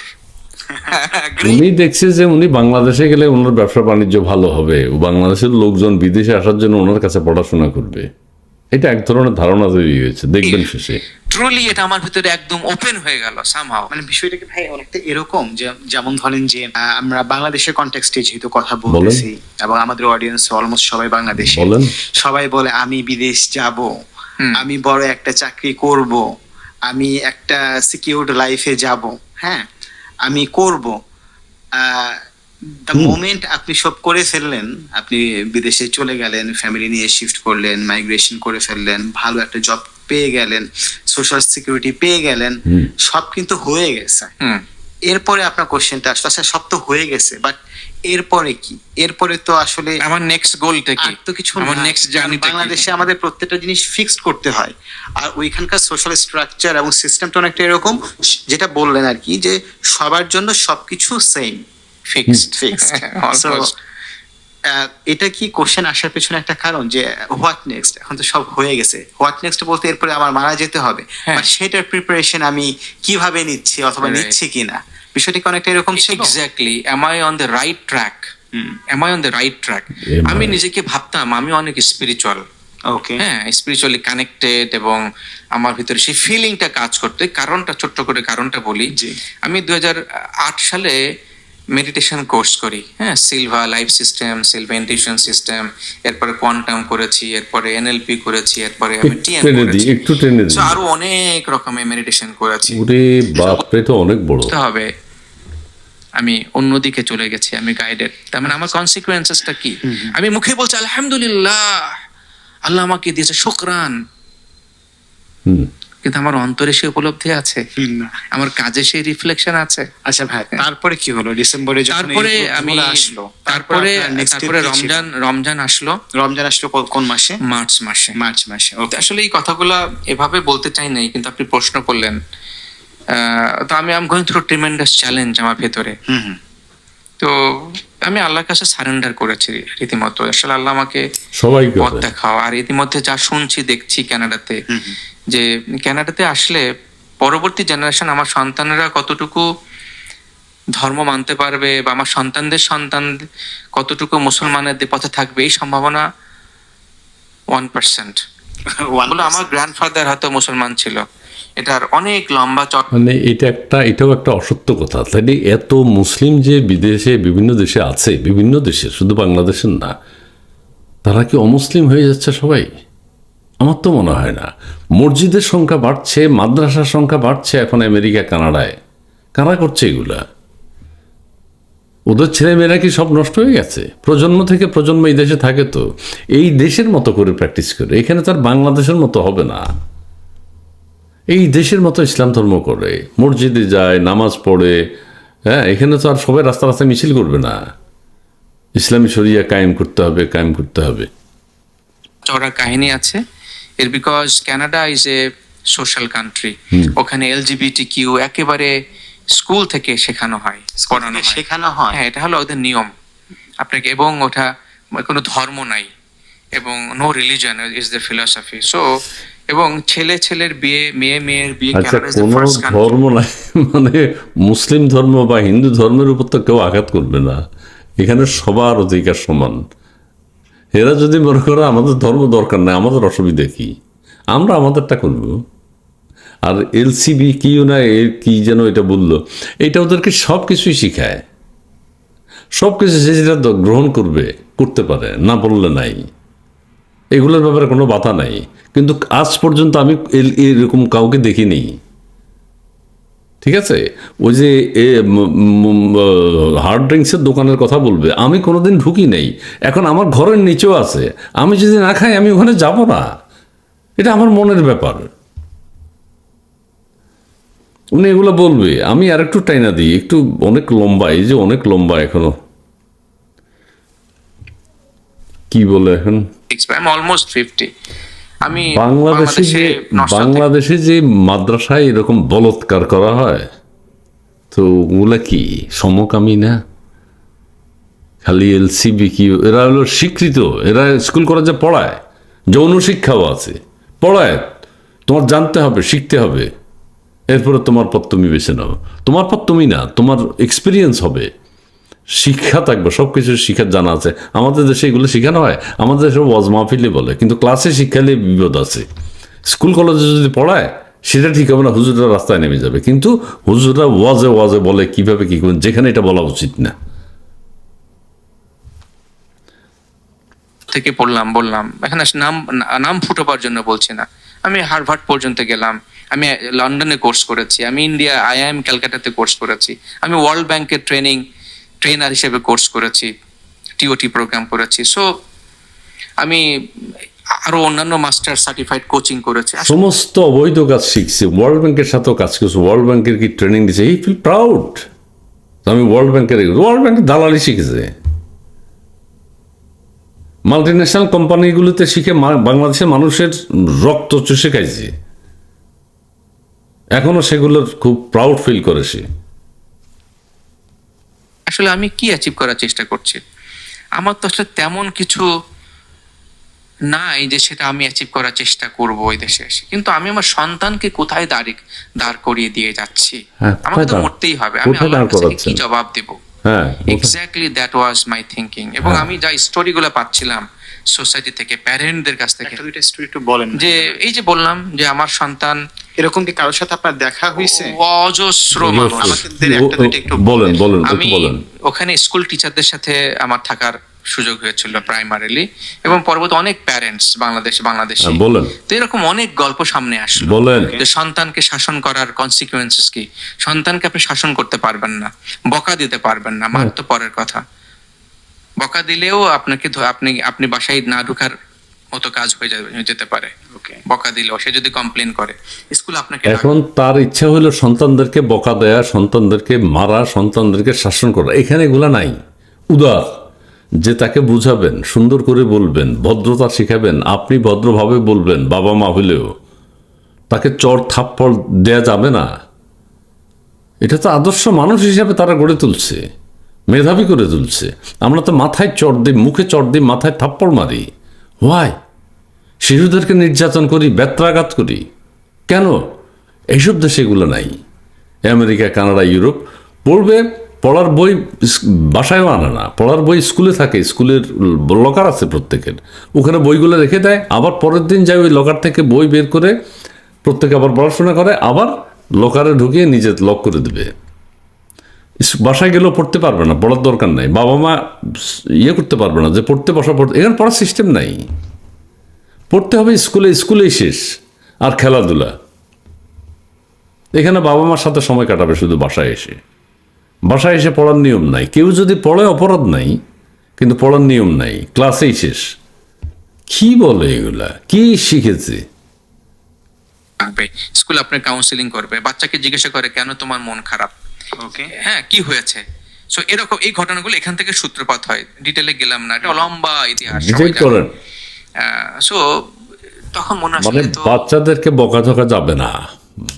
উনি দেখছে যে উনি বাংলাদেশে গেলে ওনার ব্যবসা বাণিজ্য ভালো হবে, ও বাংলাদেশের লোকজন বিদেশে আসার জন্য ওনার কাছে পড়াশোনা করবে, এটা এক ধরনের ধারণা তৈরি হয়েছে, দেখবেন শেষে। ট্রুলি এটা আমার ভিতরে একদম ওপেন হয়ে গেল সামহাও। মানে বিষয়টা কি ভাই অনেকটা এরকম যে, যেমন ধরেন যে আমরা বাংলাদেশের কনটেক্সটে যেহেতু কথা বলেন। বলতেছি এবং আমাদের অডিয়েন্স অলমোস্ট সবাই বাংলাদেশে, বলেন। সবাই বলে আমি বিদেশ যাব, আমি বড় একটা চাকরি করব, আমি একটা সিকিউরড লাইফে যাব, হ্যাঁ আমি করব। দ্য মোমেন্ট আপনি সব করে ফেললেন, আপনি বিদেশে চলে গেলেন, ফ্যামিলি নিয়ে শিফট করলেন, মাইগ্রেশন করে ফেললেন, ভালো একটা জব পেয়ে গেলেন, সোশ্যাল সিকিউরিটি পেয়ে গেলেন, সব কিন্তু হয়ে গেছে। এরপরে আপনার কোশ্চেনটা আসলে আচ্ছা সব তো হয়ে গেছে, বাট এরপরে কি? এরপরে তো আসলে আমার নেক্সট গোলটা কি? আর তো কিছু আমার নাই। নেক্সট কারণ জার্নিটা বাংলাদেশে আমাদের প্রত্যেকটা জিনিস ফিক্সড করতে হয়, আর ওইখানকার সোশ্যাল স্ট্রাকচার এবং সিস্টেমটা অনেকটা এরকম, যেটা বললেন আর কি, যে সবার জন্য সবকিছু সেম ফিক্সড। ফিক্সড। সো এটা কি কোশ্চেন আসার পেছনে একটা কারণ যে হোয়াট নেক্সট? এখন তো সব হয়ে গেছে, হোয়াট নেক্সট বলতে এরপরে আমার মারা যেতে হবে, হ্যাঁ। বাট সেটার প্রিপারেশন আমি কিভাবে নিচ্ছি অথবা Right. নিচ্ছি কিনা, বিষয়টা কি অনেকটা এরকম ছিল? Exactly, am I on the right track? Am I on the right track? Am আমি I? নিজেকে ভাবতাম আমি অনেক স্পিরিচুয়াল, ওকে, হ্যাঁ, স্পিরিচুয়ালি কানেক্টেড, এবং আমার ভিতরে সেই ফিলিংটা কাজ করতে। কারণটা ছোট্ট করে কারণটা বলি। জি। আমি 2008 সালে মেডিটেশন কোর্স করি, হ্যাঁ, Silva life system, Silva intuition system, এরপরে কোয়ান্টাম করেছি, এরপরে এনএলপি করেছি, এরপরে আমি টিএম টেনে দিই, করেছি। একটু টেনে So, দিই। আরো অনেক রকমের মেডিটেশন করেছি। ওরে বাপরে, তো অনেক বড়। বুঝতে হবে আমি অন্যদিকে চলে গেছি, আমি গাইডেড। তার মানে আমার কনসিকুয়েন্সেসটা কি? আমি মুখে বলছি আলহামদুলিল্লাহ, আল্লাহ আমাকে দিয়েছে, শুকরান, কিন্তু আমার অন্তরে সে উপলব্ধি আছে, না। আমার কাজে সেই রিফ্লেকশন আছে। আচ্ছা ভাই, তারপরে কি হলো ডিসেম্বরে যখন তারপরে এই আমি গুলো আসলো? তারপরে আপনার next step তারপরে কি ছিল? রমজান আসলো। রমজান আসলো কোন মাসে? মার্চ মাসে। মার্চ মাসে। তো আসলে এই কথাগুলা এভাবে বলতে চাই নাই, কিন্তু আপনি প্রশ্ন করলেন। তো আমি আম গোয়িং থ্রু ট্রিমেন্ডাস চ্যালেঞ্জ আমার ভেতরে। তো আমি আল্লাহর কাছে সারেন্ডার করেছি রীতিমতো। আসলে আল্লাহ আমাকে সবাই পথ করে। দেখাও। আর ইতিমধ্যে যা শুনছি দেখছি কানাডাতে, যে কানাডাতে আসলে পরবর্তী জেনারেশন, আমার সন্তানেরা কতটুকু ধর্ম মানতে পারবে, বা আমার সন্তানদের সন্তান কতটুকু মুসলমানের পথে থাকবে, এই সম্ভাবনা 1%। বলে আমার গ্র্যান্ডফাদার হয়তো মুসলমান ছিল, এটার অনেক লম্বা মানে এটাও একটা অসত্য কথা। তাহলে এত মুসলিম যে বিদেশে বিভিন্ন দেশে আছে, বিভিন্ন দেশে, শুধু বাংলাদেশের না, তারা কি অমুসলিম হয়ে যাচ্ছে সবাই? আমার তো মনে হয় না। মসজিদের সংখ্যা বাড়ছে, মাদ্রাসার সংখ্যা বাড়ছে এখন আমেরিকা, কানাডায়। কারা করছে এগুলা? ওদের ছেলেমেয়েরা কি সব নষ্ট হয়ে গেছে? প্রজন্ম থেকে প্রজন্ম এই দেশে থাকে, তো এই দেশের মতো করে প্র্যাকটিস করে। এখানে তার বাংলাদেশের মতো হবে না, এই দেশের মতো ইসলাম ধর্ম করে, মসজিদে যায়, নামাজ পড়ে। হ্যাঁ, এখানে তো আর সবাই রাস্তা রাস্তায় মিছিল করবে না। ইসলামী শরিয়া কায়েম করতে হবে, কায়েম করতে হবে। চড়া কাহিনী আছে এর, because Canada is a social country. ওখানে এলজিবিটি কিউ একেবারে স্কুল থেকে শেখানো হয়, পড়ানো হয়। শেখানো হয়? হ্যাঁ, এটা হলো ওদের নিয়ম আপনাকে। এবং ওটা কোনো ধর্ম নাই, এবং no religion is the philosophy. So এবং ছেলের বিয়ে, মেয়ের বিয়ে আচ্ছা, কানাডা ইজ দ্য কোনো ফার্স্ট কান্ট্রি। ধর্ম নাই, মানে মুসলিম ধর্ম বা হিন্দু ধর্মের উপর তো কেউ আঘাত করবে না, এখানে সবার অধিকার সমান। এরা যদি মনে করে আমাদের ধর্ম দরকার নাই, আমাদের অসুবিধা কি, আমরা আমাদেরটা করব। আর এলসিবি কি না এর কি যেন এটা বললো, এটা ওদেরকে সব কিছুই শিখায়, সব কিছু যে যেটা গ্রহণ করবে করতে পারে, না বললে নাই, এগুলোর ব্যাপারে কোনো বাধা নাই। কিন্তু আজ পর্যন্ত আমি এরকম কাউকে দেখিনি। ঠিক আছে, ওই যে হার্ড ড্রিঙ্কসের দোকানের কথা বলবে, আমি কোনোদিন ঢুকি নাই, এখন আমার ঘরের নিচেও আছে, আমি যদি না খাই আমি ওখানে যাব না, এটা আমার মনের ব্যাপার। উনি এগুলো বলবে, আমি আর একটু টাইনা দিই, একটু অনেক লম্বা, এই যে অনেক লম্বা এখনো, কি বলে এখন I'm almost 50. আমি বাংলাদেশে যে মাদ্রাসায় এরকম বলৎকার করা হয়, তো ওগুলা কি সমকামী না? খালি এলসিবি কি, এরা হলো স্বীকৃত, এরা স্কুল কলেজে পড়ায়, যৌন শিক্ষাও আছে, পড়ায়, তোমার জানতে হবে, শিখতে হবে, এরপরে তোমার পথ তুমি বেছে নাও। তোমার পথ তুমি না, তোমার এক্সপিরিয়েন্স হবে, শিক্ষা থাকবে, সব কিছু শিক্ষা জানা আছে। আমাদের দেশে এগুলো শেখানো হয়, আমাদের দেশে ওয়াজ মাহফিলে বলে, কিন্তু ক্লাসে শিক্ষালে বিপদ আছে। স্কুল কলেজে যদি পড়ায় সেটা ঠিক হবে না, হুজুররা রাস্তায় নেমে যাবে, কিন্তু হুজুররা ওয়াজে বলে কিভাবে কি করবেন, যেখানে এটা বলা উচিত না। থেকে বললাম এখানে নাম ফুটোবার জন্য বলছি না, আমি হার্ভার্ড পর্যন্ত গেলাম, আমি লন্ডনে কোর্স করেছি, আমি ইন্ডিয়া IIM ক্যালকাটাতে কোর্স করেছি, আমি ওয়ার্ল্ড ব্যাংকের ট্রেনার হিসেবে কোর্স করেছি, TOT প্রোগ্রাম করেছি। সো আমি আরো অন্যান্য মাস্টার সার্টিফাইড কোচিং করেছি। সমস্ত অবৈধ কাজ শিখছে, ওয়ার্ল্ড ব্যাংকের সাথেও কাজ করছে, ওয়ার্ল্ড ব্যাংকের কি ট্রেনিং দিচ্ছে, এই ফিল প্রাউড। আমি ওয়ার্ল্ড ব্যাংকের দালালি শিখেছে, মাল্টিন্যাশনাল কোম্পানিগুলোতে শিখে বাংলাদেশের মানুষের রক্ত চুষে খাইছে, এখনো সেগুলোর খুব প্রাউড ফিল করে সে। আসলে আমি কি অ্যাচিভ করার চেষ্টা করছি, আমার তো আসলে তেমন কিছু নাই যে সেটা আমি অ্যাচিভ করার চেষ্টা করব ওই দেশে এসে, কিন্তু আমি আমার সন্তানকে কোথায় দাঁড় করিয়ে দিয়ে যাচ্ছি, হ্যাঁ, আমাকে তো কোথায় মরতেই হবে, আমি কোথায় আল্লাহর দাঁড় কাছে কি করাচ্ছেন? জবাব দেব? হ্যাঁ, exactly that was my thinking. এবং হ্যাঁ। আমি যা স্টোরিগুলো পাচ্ছিলাম সোসাইটি থেকে, প্যারেন্টদের কাছ থেকে, একটা দুইটা স্টোরি একটু বলেন যে এই যে বললাম যে আমার সন্তান, এরকম কি কারোর সাথে আপনার দেখা হয়েছে? অজস্র মানুষ, আমাদের একটা দুইটা একটু বলেন আমি একটু বলেন। ওখানে স্কুল টিচারদের সাথে আমার থাকার সুযোগ হয়েছিল প্রাইমারিলি, এবং পরবর্তী অনেক প্যারেন্টস বাংলাদেশি হ্যাঁ, বলেন তো এরকম অনেক গল্প সামনে আসলো, বলেন। যে সন্তানকে শাসন করার কনসিকুয়েন্সেস কি, সন্তানকে আপনি শাসন করতে পারবেন না, বকা দিতে পারবেন না, মার তো পরের কথা, বকা দিলেও আপনাকে আপনি বাসায় না ঢোকার মতো কাজ হয়ে যেতে পারে, Okay. বকা দিলেও সে যদি কমপ্লেন করে, স্কুল আপনাকে এখন তার ইচ্ছা হলো সন্তানদেরকে বকা দেয়া, সন্তানদেরকে মারা, সন্তানদেরকে শাসন করা, এখানে এগুলা নাই। উদার যে তাকে বুঝাবেন, সুন্দর করে বলবেন, ভদ্রতা শিখাবেন, আপনি ভদ্রভাবে বলবেন, বাবা মা হলেও তাকে চড় থাপ্পড় দেয়া যাবে না। এটা তো আদর্শ মানুষ হিসাবে তারা গড়ে তুলছে, মেধাবী করে তুলছে। আমরা তো মাথায় চড় দিই, মুখে চড় দিই, মাথায় থাপ্পড় মারি। হোয়াই? শিশুদেরকে নির্যাতন করি, ব্যত্রাঘাত করি কেন? এইসব দেশে এগুলো নাই। আমেরিকা, কানাডা, ইউরোপ পড়বে, পড়ার বই বাসায়ও আনে না, পড়ার বই স্কুলে থাকে, স্কুলের লকার আছে প্রত্যেকের, ওখানে বইগুলো রেখে দেয়, আবার পরের দিন যায় ওই লকার থেকে বই বের করে প্রত্যেকে আবার পড়াশোনা করে, আবার লকারে ঢুকিয়ে নিজে লক করে দেবে। বাসায় গেলেও পড়তে পারবে না, পড়ার দরকার নাই, বাবা মা ইয়ে করতে পারবে না যে পড়তে এখানে পড়ার সিস্টেম নাই। পড়তে হবে স্কুলেই শেষ, আর খেলাধুলা এখানে বাবা মার সাথে সময় কাটাবে শুধু বাসায় এসে পড়ার নিয়ম নাই। কেউ যদি পড়ে অপরাধ নাই, কিন্তু পড়ার নিয়ম নাই, ক্লাসেই শেষ। কি বলে এগুলা? কি শিখেছে? স্কুল আপনার কাউন্সিলিং করবে, বাচ্চাকে জিজ্ঞাসা করে কেন তোমার মন খারাপ, ওকে, হ্যাঁ কি হয়েছে। সো এরকম এই ঘটনাগুলো এখান থেকে সূত্রপাত হয়, ডিটেলে গেলাম না, এটা লম্বা ইতিহাস। করেন সো তখন মনে মানে আসলে তো বাচ্চাদেরকে বকাঝকা যাবে না,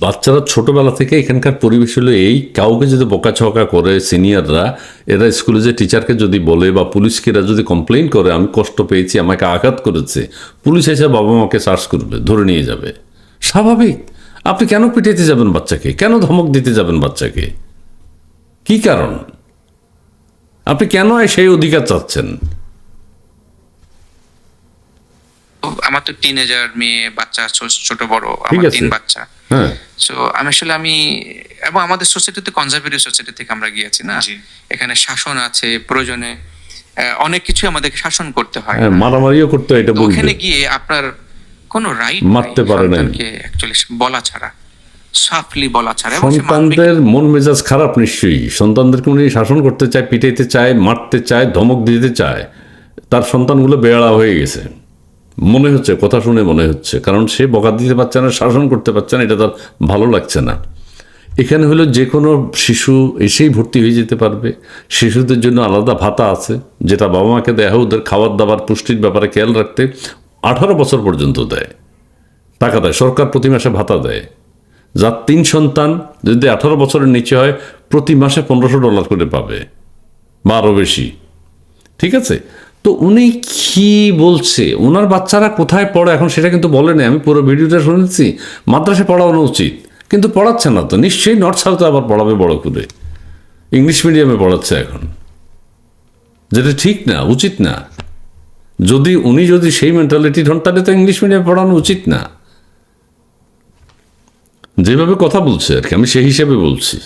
বাচ্চারা ছোটবেলা থেকে এখানকার পরিবেশ হলো এই, কাউকে যদি বকাঝকা করে সিনিয়ররা, এরা স্কুলে যে টিচারকে যদি বলে বা পুলিশকে এরা যদি কমপ্লেন করে আমি কষ্ট পেয়েছি, আমাকে আঘাত করেছে, পুলিশ এসে বাবা মাকে সার্চ করবে, ধরে নিয়ে যাবে। স্বাভাবিক। আপনি কেন পিটাইতে যাবেন বাচ্চাকে? কেন ধমক দিতে যাবেন বাচ্চাকে? কি কারণ? আপনি কেন সেই অধিকার চাচ্ছেন? আমার তো টিনেজার মেয়ে বাচ্চা ছোট বড়, ঠিক আমার আছে। 3 বাচ্চা। হ্যাঁ, সো আমি এবং আমাদের সোসাইটিতে কনজারভেটিভ সোসাইটি থেকে আমরা গিয়েছি না, জি। এখানে শাসন আছে, প্রয়োজনে অনেক কিছু আমাদেরকে শাসন করতে হয়। হ্যাঁ, মারামারিও করতে হয়, এটা তো বলবে। ওখানে গিয়ে আপনার কোনো রাইট মারতে পারে না। অ্যাকচুয়ালি বলা ছাড়া, সাফলি বলা ছাড়া, এবং সে মানবে সন্তানদের মন মেজাজ খারাপ নিশ্চয়ই। সন্তানদেরকে উনি শাসন করতে চায়, পিটাইতে চায়, মারতে চায়, ধমক দিতে চায়। তার সন্তানগুলো বেড়া হয়ে গেছে মনে হচ্ছে, কথা শুনে মনে হচ্ছে, কারণ সে বকা দিতে পারছে না, শাসন করতে পারছে না, এটা তার ভালো লাগছে না। এখানে হলো যে কোনো শিশু এসেই ভর্তি হয়ে যেতে পারবে। শিশুদের জন্য আলাদা ভাতা আছে, যেটা বাবা মাকে দেয়, ওদের খাবার দাবার পুষ্টির ব্যাপারে খেয়াল রাখতে 18 বছর পর্যন্ত দেয়, টাকা দেয়, সরকার প্রতি মাসে ভাতা দেয়। যার 3 সন্তান যদি 18 বছরের নিচে হয়, প্রতি মাসে $1500 করে পাবে বা আরও বেশি। ঠিক আছে? তো উনি কি বলছে, ওনার বাচ্চারা কোথায় পড়ে এখন সেটা কিন্তু বলেনি। আমি পুরো ভিডিওটা শুনেছি। মাদ্রাসায় পড়ানো উচিত, কিন্তু পড়াচ্ছে না তো। নিশ্চয়ই নর্থ সাউথে আবার পড়াবে বড় করে, ইংলিশ মিডিয়ামে পড়াচ্ছে এখন, যেটা ঠিক না, উচিত না। উনি যদি সেই মেন্টালিটি হন, তাহলে তো ইংলিশ মিডিয়ামে পড়ানো উচিত না। যেভাবে কথা বলছে আর কি, আমি সেই হিসেবে বলছি।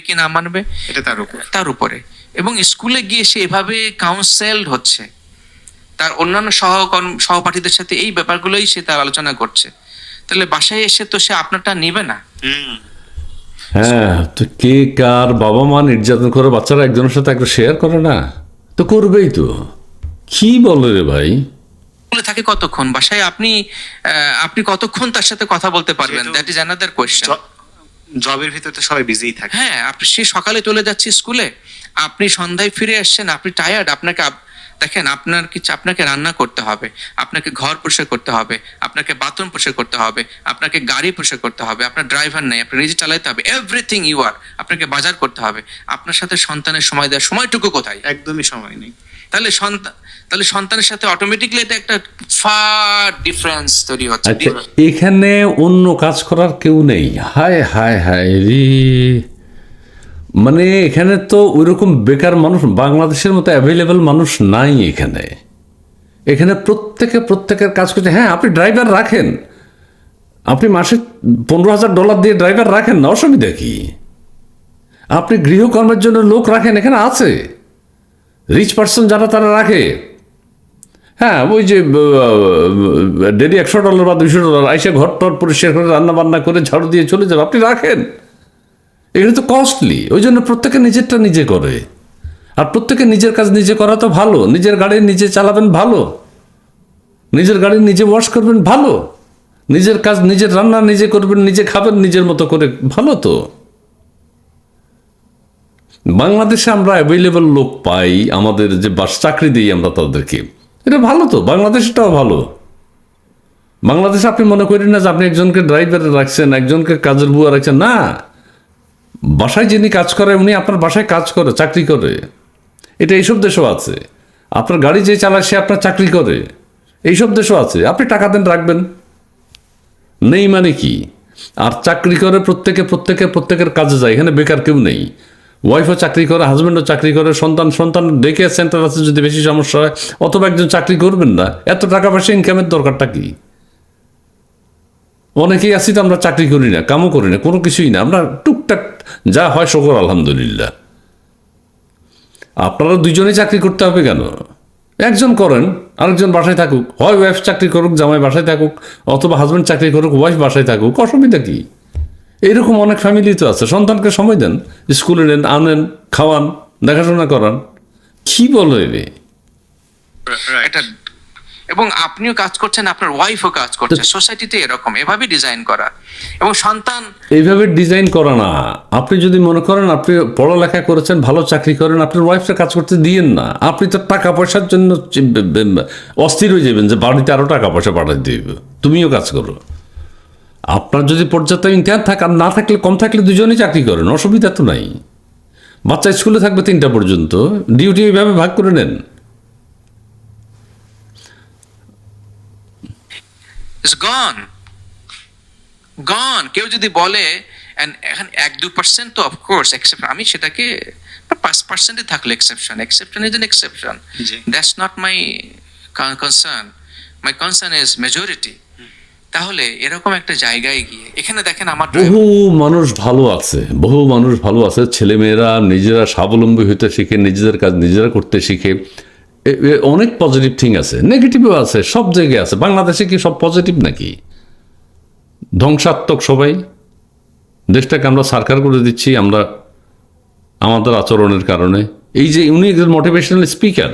কি না মানবে এটা তার উপরে। এবং স্কুলে গিয়ে সে এভাবে কাউন্সেলড হচ্ছে, তার অন্যান্য সহপাঠীদের সাথে এই ব্যাপারগুলোই সে তার আলোচনা করছে, তাহলে বাসায় এসে তো সে আপনারটা নিবে না। হ্যাঁ, তো কে কার বাবা মা নির্যাতন করে বাচ্চারা একজনের সাথে একটা শেয়ার করে না? তো করবেই তো। কি বলে রে ভাই? স্কুলে থাকে কতক্ষণ? বাসায় আপনি কতক্ষণ তার সাথে কথা বলতে পারবেন? যেহেতু দ্যাট ইজ অ্যানাদার কোয়েশ্চেন। জবের ভিতরে তো সবাই বিজিই থাকে। হ্যাঁ, সে সকালে চলে যাচ্ছে স্কুলে, আপনি সন্ধ্যায় ফিরে আসছেন, আপনি টায়ার্ড, দেখেন আপনাকে রান্না করতে হবে, আপনাকে ঘর পরিষ্কার করতে হবে, আপনাকে বাথরুম পরিষ্কার করতে হবে, আপনাকে গাড়ি পরিষ্কার করতে হবে, আপনার ড্রাইভার নেই, আপনি নিজে চালাতে হবে, এভরিথিং ইউ আর, আপনাকে বাজার করতে হবে। আপনার সাথে সন্তানের সময় দেওয়ার সময়টুকু কোথায়? একদমই সময় নেই। তাহলে সন্তানের সাথে অটোমেটিকলি এটা একটা ফার ডিফারেন্স তৈরি হচ্ছে। আচ্ছা, এখানে অন্য কাজ করার কেউ নেই? হায় হায় হায় রে! মানে এখানে তো ওইরকম বেকার মানুষ বাংলাদেশের মতো অ্যাভেলেবেল মানুষ নাই এখানে। এখানে প্রত্যেকের কাজ করছে। হ্যাঁ, আপনি ড্রাইভার রাখেন, আপনি মাসে $15,000 দিয়ে ড্রাইভার রাখেন না, অসুবিধা কি? আপনি গৃহকর্মের জন্য লোক রাখেন, এখানে আছে। রিচ পার্সন যারা, তারা রাখে। হ্যাঁ, ওই যে ডেলি $100 বা $200 আইসে ঘর টর পরিষ্কার করে রান্না বান্না করে ঝাড়ু দিয়ে চলে যাবে, আপনি রাখেন। এগুলো তো কস্টলি, ওই জন্য প্রত্যেকে নিজেরটা নিজে করে। আর প্রত্যেকে নিজের কাজ নিজে করা তো ভালো। নিজের গাড়ি নিজে চালাবেন, ভালো। নিজের গাড়ি নিজে ওয়াশ করবেন, ভালো। নিজের কাজ নিজের রান্না নিজে করবেন, নিজে খাবেন নিজের মতো করে, ভালো তো। বাংলাদেশে আমরা অ্যাভেলেবল লোক পাই, আমাদের যে চাকরি দিই আমরা তাদেরকে, এটা ভালো তো। বাংলাদেশটাও ভালো। বাংলাদেশে আপনি মনে করেন না যে আপনি একজনকে ড্রাইভারে রাখছেন, একজনকে কাজের বুয়া রাখছেন, না। বাসায় যিনি কাজ করে উনি আপনার বাসায় কাজ করে, চাকরি করে। এটা এইসব দেশও আছে। আপনার গাড়ি যে চালায় সে আপনার চাকরি করে, এইসব দেশও আছে। আপনি টাকা দেন, রাখবেন, নেই মানে কি? আর চাকরি করে প্রত্যেকের কাজে যায়। এখানে বেকার কেউ নেই। ওয়াইফও চাকরি করে, হাজব্যান্ডও চাকরি করে, সন্তান ডে কেয়ার সেন্টার আছে যদি বেশি সমস্যা হয়, অথবা একজন চাকরি করবেন না। এত টাকা পয়সা ইনকামের দরকারটা কি? অনেকেই আছি তো আমরা চাকরি করি না, কামও করি না, কোনো কিছুই না, আমরা টুকটাক যা হয় শুকর আলহামদুলিল্লাহ। আপনারা দুজনেই চাকরি করতে হবে কেন? একজন করেন, আরেকজন বাসায় থাকুক। হয় ওয়াইফ চাকরি করুক, জামাই বাসায় থাকুক, অথবা হাজব্যান্ড চাকরি করুক, ওয়াইফ বাসায় থাকুক, অসুবিধা কি? এইরকম অনেক ফ্যামিলি তো আছে। সন্তানকে সময় দেন, স্কুলে নেন, আনেন, খাওয়ান, দেখাশোনা করান। কি বলে রে? এটা, এবং আপনিও কাজ করছেন, আপনার ওয়াইফও কাজ করছে। সোসাইটিতে এরকম এভাবে ডিজাইন করা। এবং সন্তান এইভাবে ডিজাইন করা না। আপনি যদি মনে করেন আপনি পড়ালেখা করেছেন, ভালো চাকরি করেন, আপনার ওয়াইফকে কাজ করতে দিয়েন না। আপনি তো টাকা পয়সার জন্য অস্থির হয়ে যাবেন যে বাড়িতে আরো টাকা পয়সা পাঠাতে দিবে, তুমিও কাজ করো। আপনার যদি পর্যাপ্ত ইমতিহান থাকে আর না থাকলে কম থাকলে দুজনেই চাকরি করেন, অসুবিধা তো নাই। বাচ্চা স্কুলে থাকবে 3টা পর্যন্ত, ডিউটি এইভাবে ভাগ করে নেন। ইটস গন। কেউ যদি বলে এখন 1-2% তো অফকোর্স এক্সেপশন, আমি সেটাকে 5% থাকলে exception is an exception, G. That's not my concern. My concern is majority. তাহলে এরকম একটা জায়গায় গিয়ে এখানে দেখেন আমার বহু মানুষ ভালো আছে, বহু মানুষ ভালো আছে, ছেলেমেয়েরা নিজেরা স্বাবলম্বী হতে শিখে, নিজেদের কাজ নিজেরা করতে শিখে। অনেক পজিটিভ থিং আছে, নেগেটিভও আছে, সব জায়গায় আছে। বাংলাদেশে কি সব পজিটিভ নাকি? ধ্বংসাত্মক সবাই। দেশটাকে আমরা সারকার করে দিচ্ছি আমরা আমাদের আচরণের কারণে। এই যে উনি একজন মোটিভেশনাল স্পিকার,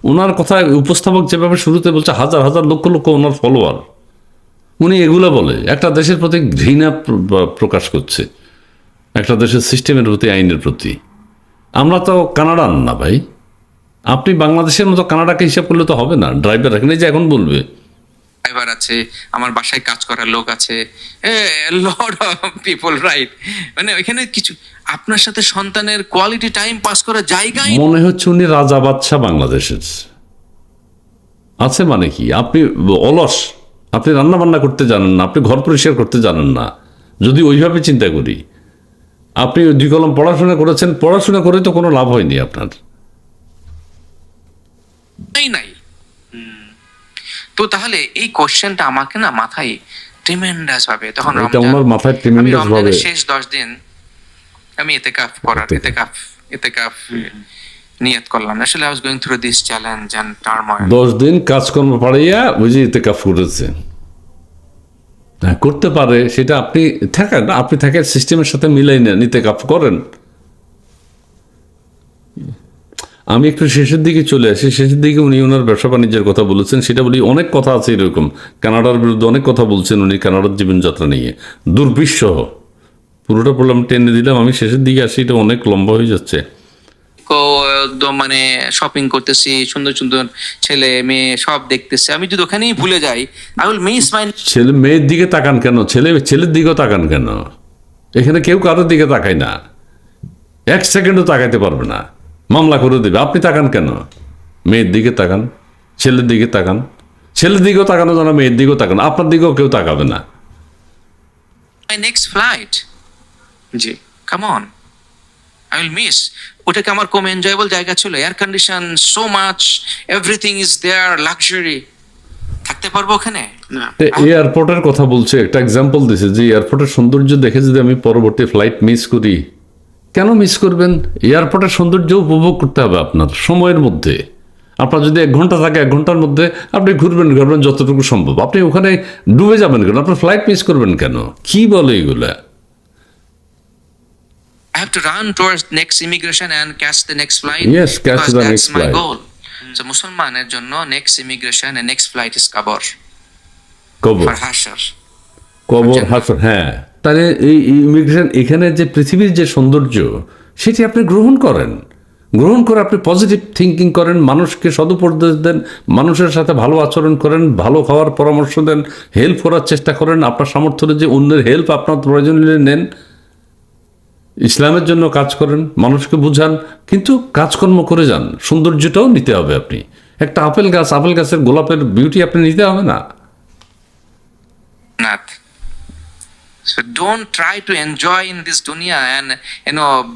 ওনার কথা উপস্থাপক যেভাবে শুরুতে বলছে, হাজার হাজার লক্ষ লক্ষ ওনার ফলোয়ার, উনি এগুলো বলে একটা দেশের প্রতি ঘৃণা প্রকাশ করছে, একটা দেশের সিস্টেমের প্রতি, আইনের প্রতি। আমরা তো কানাডান না ভাই, আপনি বাংলাদেশের মতো কানাডাকে হিসাব করলে তো হবে না। ড্রাইভার রাখেন, এই যে এখন বলবে ড্রাইভার আছে, আমার বাসায় কাজ করার লোক আছে, লট অফ পিপল, রাইট? মানে এখানে কিছু আপনার সাথে সন্তানের কোয়ালিটি টাইম পাস করার জায়গায় মনে হচ্ছে উনি রাজা বাদশাহ বাংলাদেশের আছে। মানে কি আপনি অলস, আপনি রান্না বান্না করতে জানেন না, আপনি ঘর পরিষ্কার করতে জানেন না। যদি ওইভাবে চিন্তা করি, আপনি 2 কলম পড়াশোনা করেছেন, পড়াশোনা করে তো কোনো লাভ হয়নি আপনার। নাই। তো তাহলে এই কোশ্চেনটা আমাকে না মাথায় ট্রিমেন্ডাস ভাবে তখন এটা আমার মাথায় tremendous আমি রমজানের ভাবে- শেষ 10 দিন আমি ইতিকাফ নিয়ত করলাম। আসলে I was going through this challenge and turmoil. 10 দিন কাজকর্ম পাড়াইয়া ওই যে ইতেকাফ করেছে। হ্যাঁ, করতে পারে, সেটা আপনি থাকেন, আপনি থাকেন সিস্টেমের সাথে মিলাই নেন, ইতেকাফ করেন। আমি একটু শেষের দিকে চলে আসি। শেষের দিকে উনি ওনার ব্যবসা বাণিজ্যের কথা বলেছেন, সেটা বলি। অনেক কথা আছে এরকম, কানাডার বিরুদ্ধে অনেক কথা বলছেন উনি, কানাডার জীবনযাত্রা নিয়ে দুর্বিষহ। পুরোটা প্রবলেম টেনে দিলাম, আমি শেষের দিকে আসি, এটা অনেক লম্বা হয়ে যাচ্ছে। একদম মানে শপিং করতেছি, সুন্দর সুন্দর ছেলে মেয়ে সব দেখতেছি, আমি যদি ওখানেই ভুলে যাই, আই উইল মিস মাই। ছেলে মেয়ের দিকে তাকান কেন? ছেলের দিকেও তাকান কেন? এখানে কেউ কারোর দিকে তাকায় না, 1 সেকেন্ডও তাকাইতে পারবে না, মামলা করে দেবে। আপনি তাকান কেন? মেয়ের দিকে তাকান, ছেলের দিকে তাকান। ছেলের দিকেও তাকানো জানা, মেয়ের দিকেও তাকান, আপনার দিকেও কেউ তাকাবে না। নেক্সট ফ্লাইট, জি। Come on, I will miss. ওটাকে আমার কম এনজয়েবল জায়গা ছিল, air condition, so much, everything is there, luxury. থাকতে পারবো ওখানে? না, এয়ারপোর্টের কথা বলছে, একটা এক্সাম্পল দিছে যে এয়ারপোর্টের সৌন্দর্য দেখে যদি আমি পরবর্তী ফ্লাইট মিস করি, কেন মিস করবেন? এয়ারপোর্টের সৌন্দর্য উপভোগ করতে হবে আপনার সময়ের মধ্যে। আপনার যদি 1 ঘন্টা থাকে, 1 ঘন্টার মধ্যে আপনি ঘুরবেন যতটুকু সম্ভব। আপনি ওখানে ডুবে যাবেন কেন? আপনার ফ্লাইট মিস করবেন কেন? কি বলে এগুলা? I have to run towards next immigration and catch the next flight. Yes, catch because the that's next my flight. goal. So মুসলমানের জন্য next immigration and next flight is কবর, কবর, for হাশর। কবর, হাসর। হ্যাঁ, তাহলে এই ইমিগ্রেশন, এখানে যে পৃথিবীর যে সৌন্দর্য, সেটি আপনি গ্রহণ করেন। গ্রহণ করে আপনি পজিটিভ থিঙ্কিং করেন, মানুষকে সদুপদেশ দেন, মানুষের সাথে ভালো আচরণ করেন, ভালো খাওয়ার পরামর্শ দেন, হেল্প করার চেষ্টা করেন। আপনার সামর্থ্যে যে অন্যের হেল্প আপনার প্রয়োজন হলে নেন, ইসলামের জন্য কাজ করেন, মানুষকে বুঝান, কিন্তু কাজকর্ম করে যান। সৌন্দর্যটাও নিতে হবে আপনি। একটা আপেল গাছের গোলাপের বিউটি আপনি নিতে হবে না? Not. So don't try to enjoy in this dunya and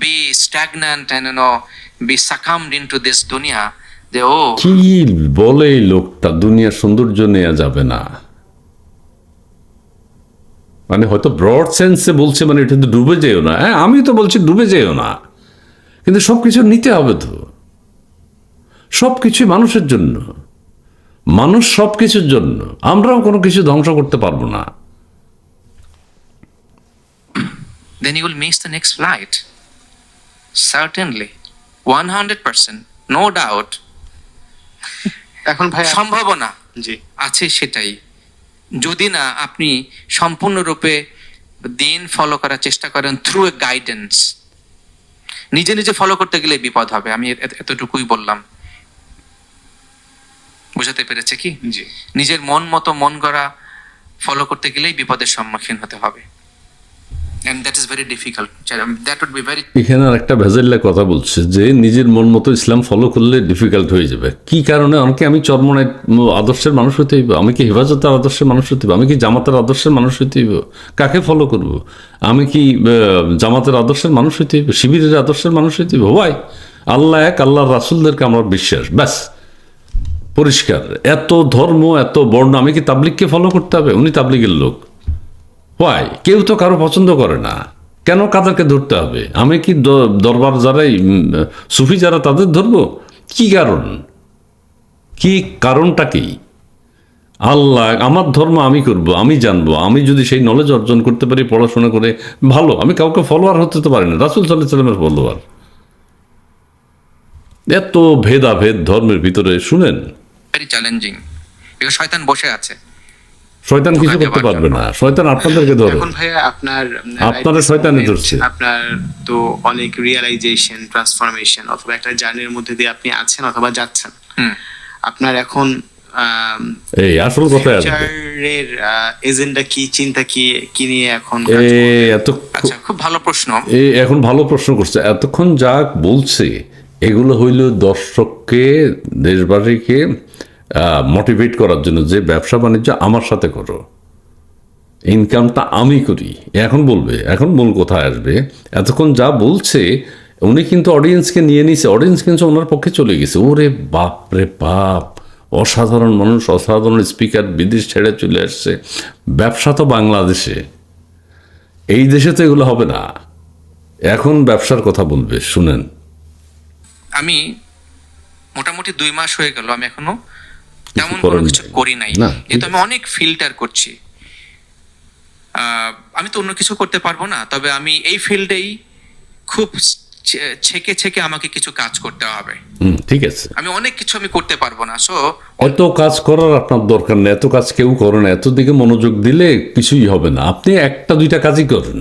be stagnant and be succumbed into this dunya. কি বলে এই লোকটা, দুনিয়ার সৌন্দর্য নেওয়া যাবে না। মানে হয়তো ব্রড সেন্সে বলছে, মানে এটা তো ডুবে যেও না। হ্যাঁ, আমি তো বলছি ডুবে যেও না, কিন্তু সবকিছু নিতে হবে তো। সবকিছুই মানুষের জন্য, মানুষ সবকিছুর জন্য। আমরাও কোনো কিছু ধ্বংস করতে পারবো না। Then you will miss the next flight. Certainly. 100%. No doubt. এখন ভাই সম্ভাবনা জি আছে সেটাই। যদি না আপনি সম্পূর্ণরূপে দিন ফলো করার চেষ্টা করেন থ্রু এ গাইডেন্স, নিজে নিজে ফলো করতে গেলে বিপদ হবে। আমি এতটুকুই বললাম, বুঝাতে পেরেছে কি? জি নিজের মন মতো মন গড়া ফলো করতে গেলেই বিপদের সম্মুখীন হতে হবে, and that is very difficult. That would be very এখানে আর একটা ভেজাল্লা কথা বলছে যে নিজের মন মতো ইসলাম ফলো করলে ডিফিকাল্ট হয়ে যাবে। কি কারণে? অনেকে আমি চরমনের আদর্শের মানুষ হতে হইব, আমি কি হেফাজতের আদর্শের মানুষ হতে হইব, আমি কি জামাতের আদর্শের মানুষ হতে হইব? কাকে ফলো করব? আমি কি জামাতের আদর্শের মানুষ হতে হইব, শিবিরের আদর্শের মানুষ হতে হইব? ভাই আল্লাহ এক, আল্লাহর রাসূলদেরকে আমার বিশ্বাস, ব্যাস পরিষ্কার। এত ধর্ম, এত বর্ণ, আমি কি তাবলিগকে ফলো করতে হবে? উনি তাবলিগের লোক। ওয়াই? কেউ তো কারো পছন্দ করে না, কেন কাদেরকে ধরতে হবে? আমি কি দরবার যারাই সুফি যারা তাদের ধরবো? কি কারণ? কি কারণটা কি? আল্লাহ, আমার ধর্ম আমি করব, আমি জানবো, আমি যদি সেই নলেজ অর্জন করতে পারি পড়াশোনা করে, ভালো। আমি কাউকে ফলোয়ার হতে তো পারি না, রাসূল সাল্লাল্লাহু আলাইহি ওয়াসাল্লামের ফলোয়ার। এত ভেদাভেদ ধর্মের ভিতরে, শুনেন, very challenging, because শয়তান বসে আছে। শয়তান কিছু ধোঁকা করতে দেওয়ার পারবে জন্য। না, শয়তান আপনাদেরকে ধরে। এখন ভাইয়া আপনারা শয়তানে ধরছে। আপনার তো অনেক রিয়েলাইজেশন, ট্রান্সফরমেশন অথবা একটা জার্নির মধ্যে দিয়ে আপনি আছেন অথবা যাচ্ছেন। হুম। আপনার এখন এই আসল কথা আসবে। ফিউচারের এজেন্ডা কি, চিন্তা কি, কি নিয়ে এখন এ কাজ করবেন? এত আচ্ছা, খুব ভালো প্রশ্ন। এখন ভালো প্রশ্ন করছে। এতক্ষণ যা বলছে এগুলো হইল দর্শককে, দেশবাসীকে মোটিভেট করার জন্য যে ব্যবসা বাণিজ্য আমার সাথে করো, ইনকামটা আমি করি। এখন বলবে, এখন মূল কোথায় আসবে। এতক্ষণ যা বলছে উনি কিন্তু অডিয়েন্সকে নিয়ে নিছে, অডিয়েন্স কিন্তু ওনার পক্ষে চলে গেছে। ওরে বাপ রে বাপ, অসাধারণ মানুষ, অসাধারণ স্পিকার, বিদেশ ছেড়ে চলে আসছে। ব্যবসা তো বাংলাদেশে, এই দেশে তো এগুলো হবে না। এখন ব্যবসার কথা বলবে, শুনেন। আমি মোটামুটি 2 মাস হয়ে গেল, আমি এখনো তেমন করেন কোনো কিছু নাই। করি নাই, না, কিন্তু আমি অনেক ফিল্টার করছি। আমি তো অন্য কিছু করতে পারবো না, তবে আমি এই ফিল্ডেই খুব ছেকে ছেকে আমাকে কিছু কাজ করতে হবে। ঠিক আছে। আমি অনেক কিছু আমি করতে পারবো না, সো এত কাজ করার আপনার দরকার নেই, এত কাজ কেউ করে না। এত দিকে মনোযোগ দিলে কিছুই হবে না। আপনি একটা দুইটা কাজই করেন,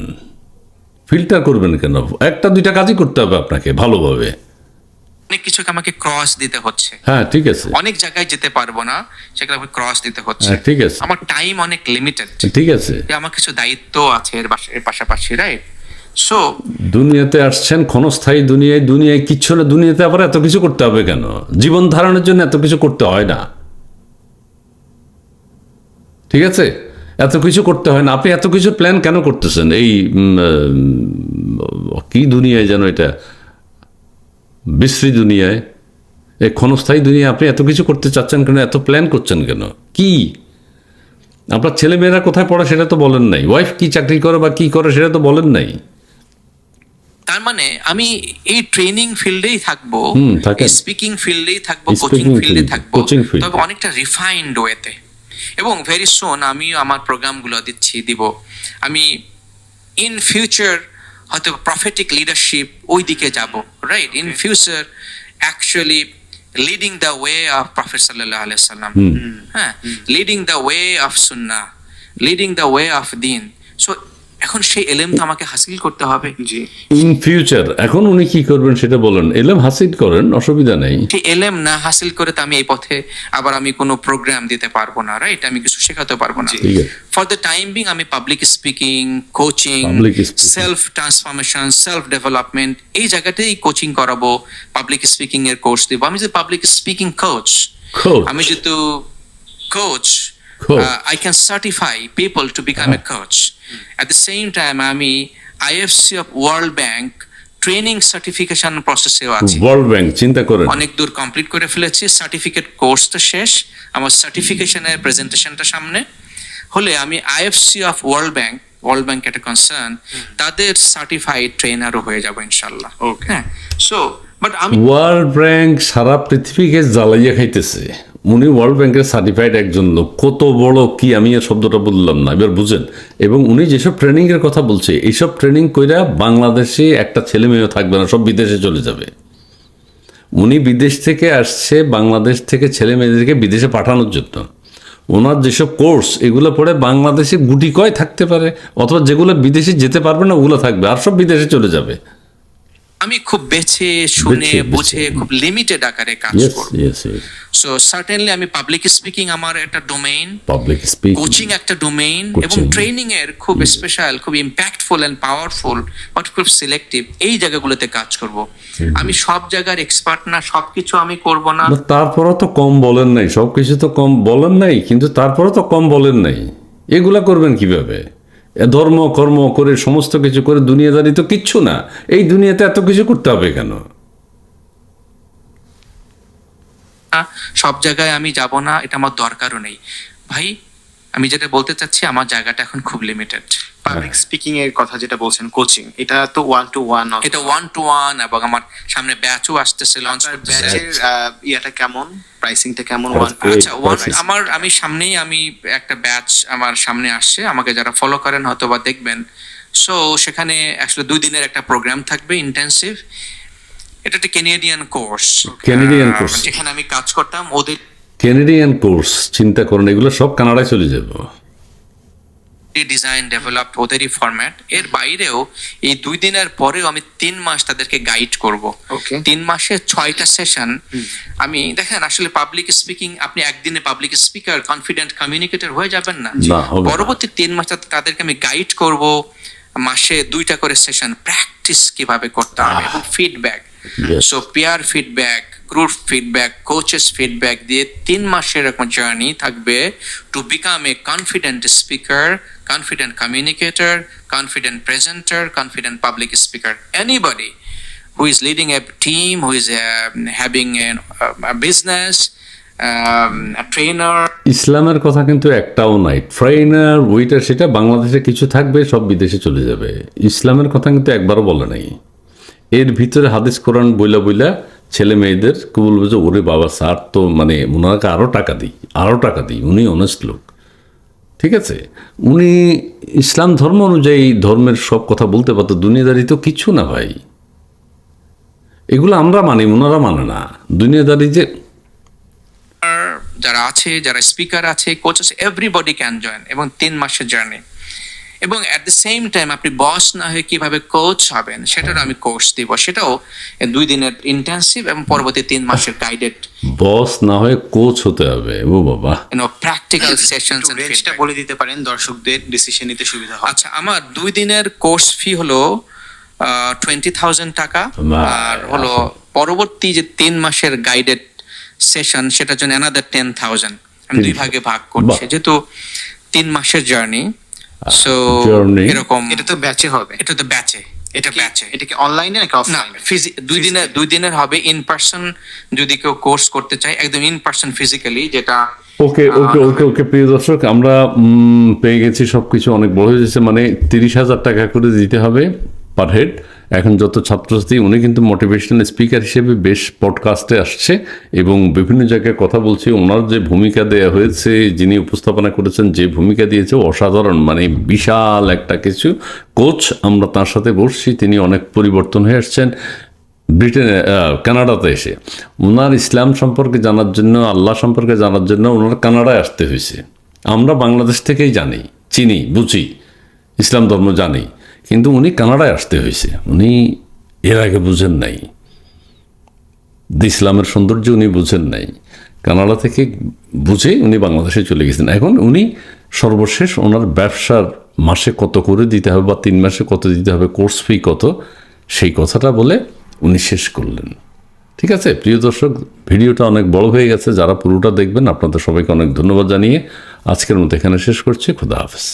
ফিল্টার করবেন কেন? একটা দুইটা কাজই করতে হবে আপনাকে ভালোভাবে। অনেক কিছুকে আমাকে ক্রস দিতে হচ্ছে। হ্যাঁ ঠিক আছে, অনেক জায়গায় যেতে পারবো না, সেখানে আমাকে ক্রস দিতে হচ্ছে। হ্যাঁ ঠিক আছে, আমার টাইম অনেক লিমিটেড, ঠিক আছে। আমার কিছু দায়িত্ব আছে এর পাশাপাশি, রাইট? সো দুনিয়াতে আসছেন ক্ষণস্থায়ী দুনিয়ায়, দুনিয়ায় কিচ্ছু না। দুনিয়াতে আবার এত কিছু করতে হবে কেন? জীবন ধারণের জন্য এত কিছু করতে হয় না, ঠিক আছে? এত কিছু করতে হয় না। আপনি এত কিছু প্ল্যান কেন করতেছেন? এই কি দুনিয়ায় যেন, এটা বিশ্রী দুনিয়ায়, এই ক্ষণস্থায়ী দুনিয়ায় আপনি এত কিছু করতে চাচ্ছেন কেন? এত প্ল্যান করছেন কেন? কি আপনার ছেলেমেয়েরা কোথায় পড়ে সেটা তো বলেন নাই, ওয়াইফ কি চাকরি করে বা কি করে সেটা তো বলেন নাই। তার মানে আমি এই ট্রেনিং ফিল্ডেই থাকবো, থাকেন। স্পিকিং ফিল্ডেই থাকবো, কোচিং Speaking ফিল্ডে field, থাকবো, coaching field। তবে অনেকটা রিফাইন্ড ওয়েতে। এবং ভেরি সুন আমি আমার প্রোগ্রামগুলো দিব। আমি ইন ফিউচার হয়তো প্রফেটিক লিডারশিপ ওই দিকে যাব, right? In future actually leading the way of prophet সাল্লাল্লাহু আলাইহি সাল্লাম, হ্যাঁ, leading the way of Sunnah, leading the way of Din. So এখন সেই এলেম তো আমাকে হাসিল করতে হবে। জি, ইন ফিউচার এখন উনি কি করবেন সেটা বলেন। এলএম হাসিল করেন, অসুবিধা নেই। সেই এলেম না হাসিল করে তো আমি এই পথে আবার আমি কোনো প্রোগ্রাম দিতে পারবো না, রাইট? আমি কিছু শেখাতে পারবো না। ঠিক আছে। ফর দ্য টাইম বিং আমি public speaking, coaching, Public speaking। Self transformation, self development, এই জায়গাতেই কোচিং করাবো, পাবলিক স্পিকিং এর কোর্স দিব। আমি যে পাবলিক স্পিকিং কোচ, Coach। আমি যেহেতু coach, Coach। I can certify people to become a coach. At the same time, আমি IFC of World Bank training certification প্রসেসেও আছি। ওয়ার্ল্ড ব্যাংক চিন্তা করেন। অনেক দূর কমপ্লিট করে ফেলেছি, সার্টিফিকেট কোর্সটা শেষ, আমার সার্টিফিকেশনের প্রেজেন্টেশনটা সামনে হলে আমি আইএফসি অফ ওয়ার্ল্ড ব্যাংক একটা কনসার্ন, তাদের সার্টিফাইড ট্রেনারও হয়ে যাব ইনশাল্লাহ। Okay. হ্যাঁ, সো বাট আমি ওয়ার্ল্ড ব্যাংক সারা পৃথিবীকে জ্বালাইয়া খাইতেছে। উনি ওয়ার্ল্ড ব্যাংকের সার্টিফাইড একজন লোক। কত বড় কি, আমি এই শব্দটা বললাম না, এবার বুঝেন। এবং উনি যেসব ট্রেনিংয়ের কথা বলছে, এইসব ট্রেনিং কইরা বাংলাদেশে একটা ছেলে মেয়েও থাকবে না, সব বিদেশে চলে যাবে। উনি বিদেশ থেকে আসছে বাংলাদেশ থেকে ছেলে মেয়েদেরকে বিদেশে পাঠানোর জন্য। ওনার যেসব কোর্স, এগুলো পড়ে বাংলাদেশে গুটি কয় থাকতে পারে, অথবা যেগুলো বিদেশে যেতে পারবে না ওগুলো থাকবে, আর সব বিদেশে চলে যাবে। আমি খুব বেছে শুনে বেছে। বুঝে খুব লিমিটেড আকারে কাজ ইয়েস করব। ইয়েস সো সার্টেনলি আমি পাবলিক স্পিকিং আমার একটা ডোমেইন, পাবলিক স্পিক কোচিং একটা ডোমেইন, এবং Coaching. ট্রেনিং এর খুব স্পেশাল, খুব ইম্প্যাক্টফুল এন্ড পাওয়ারফুল, বাট খুব সিলেক্টিভ এই জায়গাগুলোতে কাজ করব। আমি সব জায়গার এক্সপার্ট না, সবকিছু আমি করব না। তারপরও তো কম বলেন নাই, সব কিছু তো কম বলেন নাই, কিন্তু তারপরও তো কম বলেন নাই। এগুলা করবেন কিভাবে? ধর্ম কর্ম করে সমস্ত কিছু করে দুনিয়াদারি তো কিচ্ছু না। এই দুনিয়াতে এত কিছু করতে হবে কেন? সব জায়গায় আমি যাব না, এটা আমার দরকারও নেই ভাই। আমি যেটা বলতে চাচ্ছি, আমার জায়গাটা এখন খুব লিমিটেড। পাবলিক স্পিকিং এর কথা যেটা বলছেন, কোচিং, এটা তো 1-to-1 এটা 1-to-1, এবং আমার সামনে ব্যাচও আসতেছে, লঞ্চ করতেছে। ব্যাচের ইয়াটা কেমন, প্রাইসিংটা কেমন? আচ্ছা, Prices. আমি সামনেই একটা ব্যাচ আমার সামনে আসছে, আমাকে যারা ফলো করেন হয়তো বা দেখবেন। সো সেখানে আসলে 2 দিনের একটা প্রোগ্রাম থাকবে, ইন্টেন্সিভ। এটা একটা কেনেডিয়ান কোর্স, Canadian course. যেখানে আমি কাজ করতাম ওদের ক্যানাডিয়ান কোর্স, চিন্তা করেন, এগুলো সব কানাডায় চলে যাব। ডিজাইন ডেভেলপড, ওদেরই ফরম্যাট। এর বাইরেও এই 2 দিনের পরেও আমি 3 মাস তাদেরকে গাইড করব। Okay. 3 মাসে 6টা সেশন। আমি দেখেন, আসলে পাবলিক স্পিকিং, আপনি একদিনে পাবলিক স্পিকার, কনফিডেন্ট কমিউনিকেটর হয়ে যাবেন না। না, হবে না। পরবর্তী 3 মাস তাদেরকে আমি গাইড করব, মাসে 2টা করে সেশন, প্র্যাকটিস কিভাবে করতে হবে, এবং feedback. Yes. So peer feedback, group feedback, coaches feedback দিয়ে 3 মাসের এরকম জার্নি থাকবে to become a confident speaker, confident communicator, confident presenter, confident public speaker. Anybody who is leading a team, who is having a business, a trainer. ইসলামের কথা কিন্তু একটাও নাই। Trainer, waiter, সেটা বাংলাদেশে কিছু থাকবে, সব বিদেশে চলে যাবে। ইসলামের কথা কিন্তু একবারও বলে নাই। এর ভিতরে হাদিস কোরআন বইলা বইলা ছেলে মেয়েদের কে বলবো যে ওরে বাবা স্যার তো মানে ওনাকে আরও টাকা দিই, উনি অনেস্ট লোক, ঠিক আছে, উনি ইসলাম ধর্ম অনুযায়ী ধর্মের সব কথা বলতে পারতো। দুনিয়াদারি তো কিছু না ভাই, এগুলো আমরা মানি, ওনারা মানে না। দুনিয়াদারি যে যারা আছে, যারা স্পিকার আছে, কোচ আছে, এভরিবডি ক্যান জয়েন, এবং 3 মাসের জার্নি। এবং অ্যাট দ্য সেম টাইম আপনি বস না হয়ে কিভাবে কোচ হবেন সেটারও আমি কোর্স দিব। সেটাও 2 দিনের ইন্টেন্সিভ, এবং পরবর্তী 3 মাসের গাইডেড বস না হয়ে কোচ হতে হবে। ও বাবা, প্র্যাকটিক্যাল সেশনস এন্ড রেঞ্জটা ফিডব্যাক। বলে দিতে পারেন, দর্শকদের ডিসিশন নিতে সুবিধা হয়। আচ্ছা, আমার 2 দিনের কোর্স ফি হলো 20,000 টাকা, বাহ। আর হলো পরবর্তী যে 3 মাসের গাইডেড সেশন, সেটার জন্য অ্যানাদার 10,000। আমি 2 ভাগে ভাগ করছি, বাহ। যেহেতু 3 মাসের জার্নি। So Journey. এরকম, এটা তো ব্যাচে হবে, এটা তো ব্যাচে, এটা ব্যাচে। এটা কি অনলাইনে নাকি না, অফলাইনে? 2 দিনের হবে। ইন পার্সন যদি কেউ কোর্স করতে চায়, একদম ইন পার্সন ফিজিক্যালি, যেটা ওকে ওকে ওকে ওকে প্রিয় দর্শক, আমরা পেয়ে গেছি সব কিছু। অনেক বড় হয়ে যাচ্ছে, মানে 30,000 টাকা করে দিতে হবে পার হেড। এখন যত ছাত্রছাত্রী, উনি কিন্তু মোটিভেশনাল স্পিকার হিসেবে বেশ পডকাস্টে আসছে এবং বিভিন্ন জায়গায় কথা বলছে। ওনার যে ভূমিকা দেওয়া হয়েছে, যিনি উপস্থাপনা করেছেন, যে ভূমিকা দিয়েছে অসাধারণ, মানে বিশাল একটা কিছু। কোচ, আমরা তার সাথে বসছি, তিনি অনেক পরিবর্তন হয়ে আসছেন ব্রিটেনে, কানাডাতে এসে। ওনার ইসলাম সম্পর্কে জানার জন্য, আল্লাহ সম্পর্কে জানার জন্য ওনার কানাডায় আসতে হয়েছে। আমরা বাংলাদেশ থেকেই জানি, চিনি, বুঝি, ইসলাম ধর্ম জানি, কিন্তু উনি কানাডায় আসতে হয়েছে। উনি এর আগে বুঝেন নাই, ইসলামের সৌন্দর্য উনি বুঝেন নাই। কানাডা থেকে বুঝে উনি বাংলাদেশে চলে গেছেন। এখন উনি সর্বশেষ ওনার ব্যবসার মাসে কত করে দিতে হবে, বা 3 মাসে কত দিতে হবে, কোর্স ফি কত, সেই কথাটা বলে উনি শেষ করলেন। ঠিক আছে প্রিয় দর্শক, ভিডিওটা অনেক বড় হয়ে গেছে। যারা পুরোটা দেখবেন, আপনাদের সবাইকে অনেক ধন্যবাদ জানিয়ে আজকের মতো এখানে শেষ করছি। খুদা হাফেজ।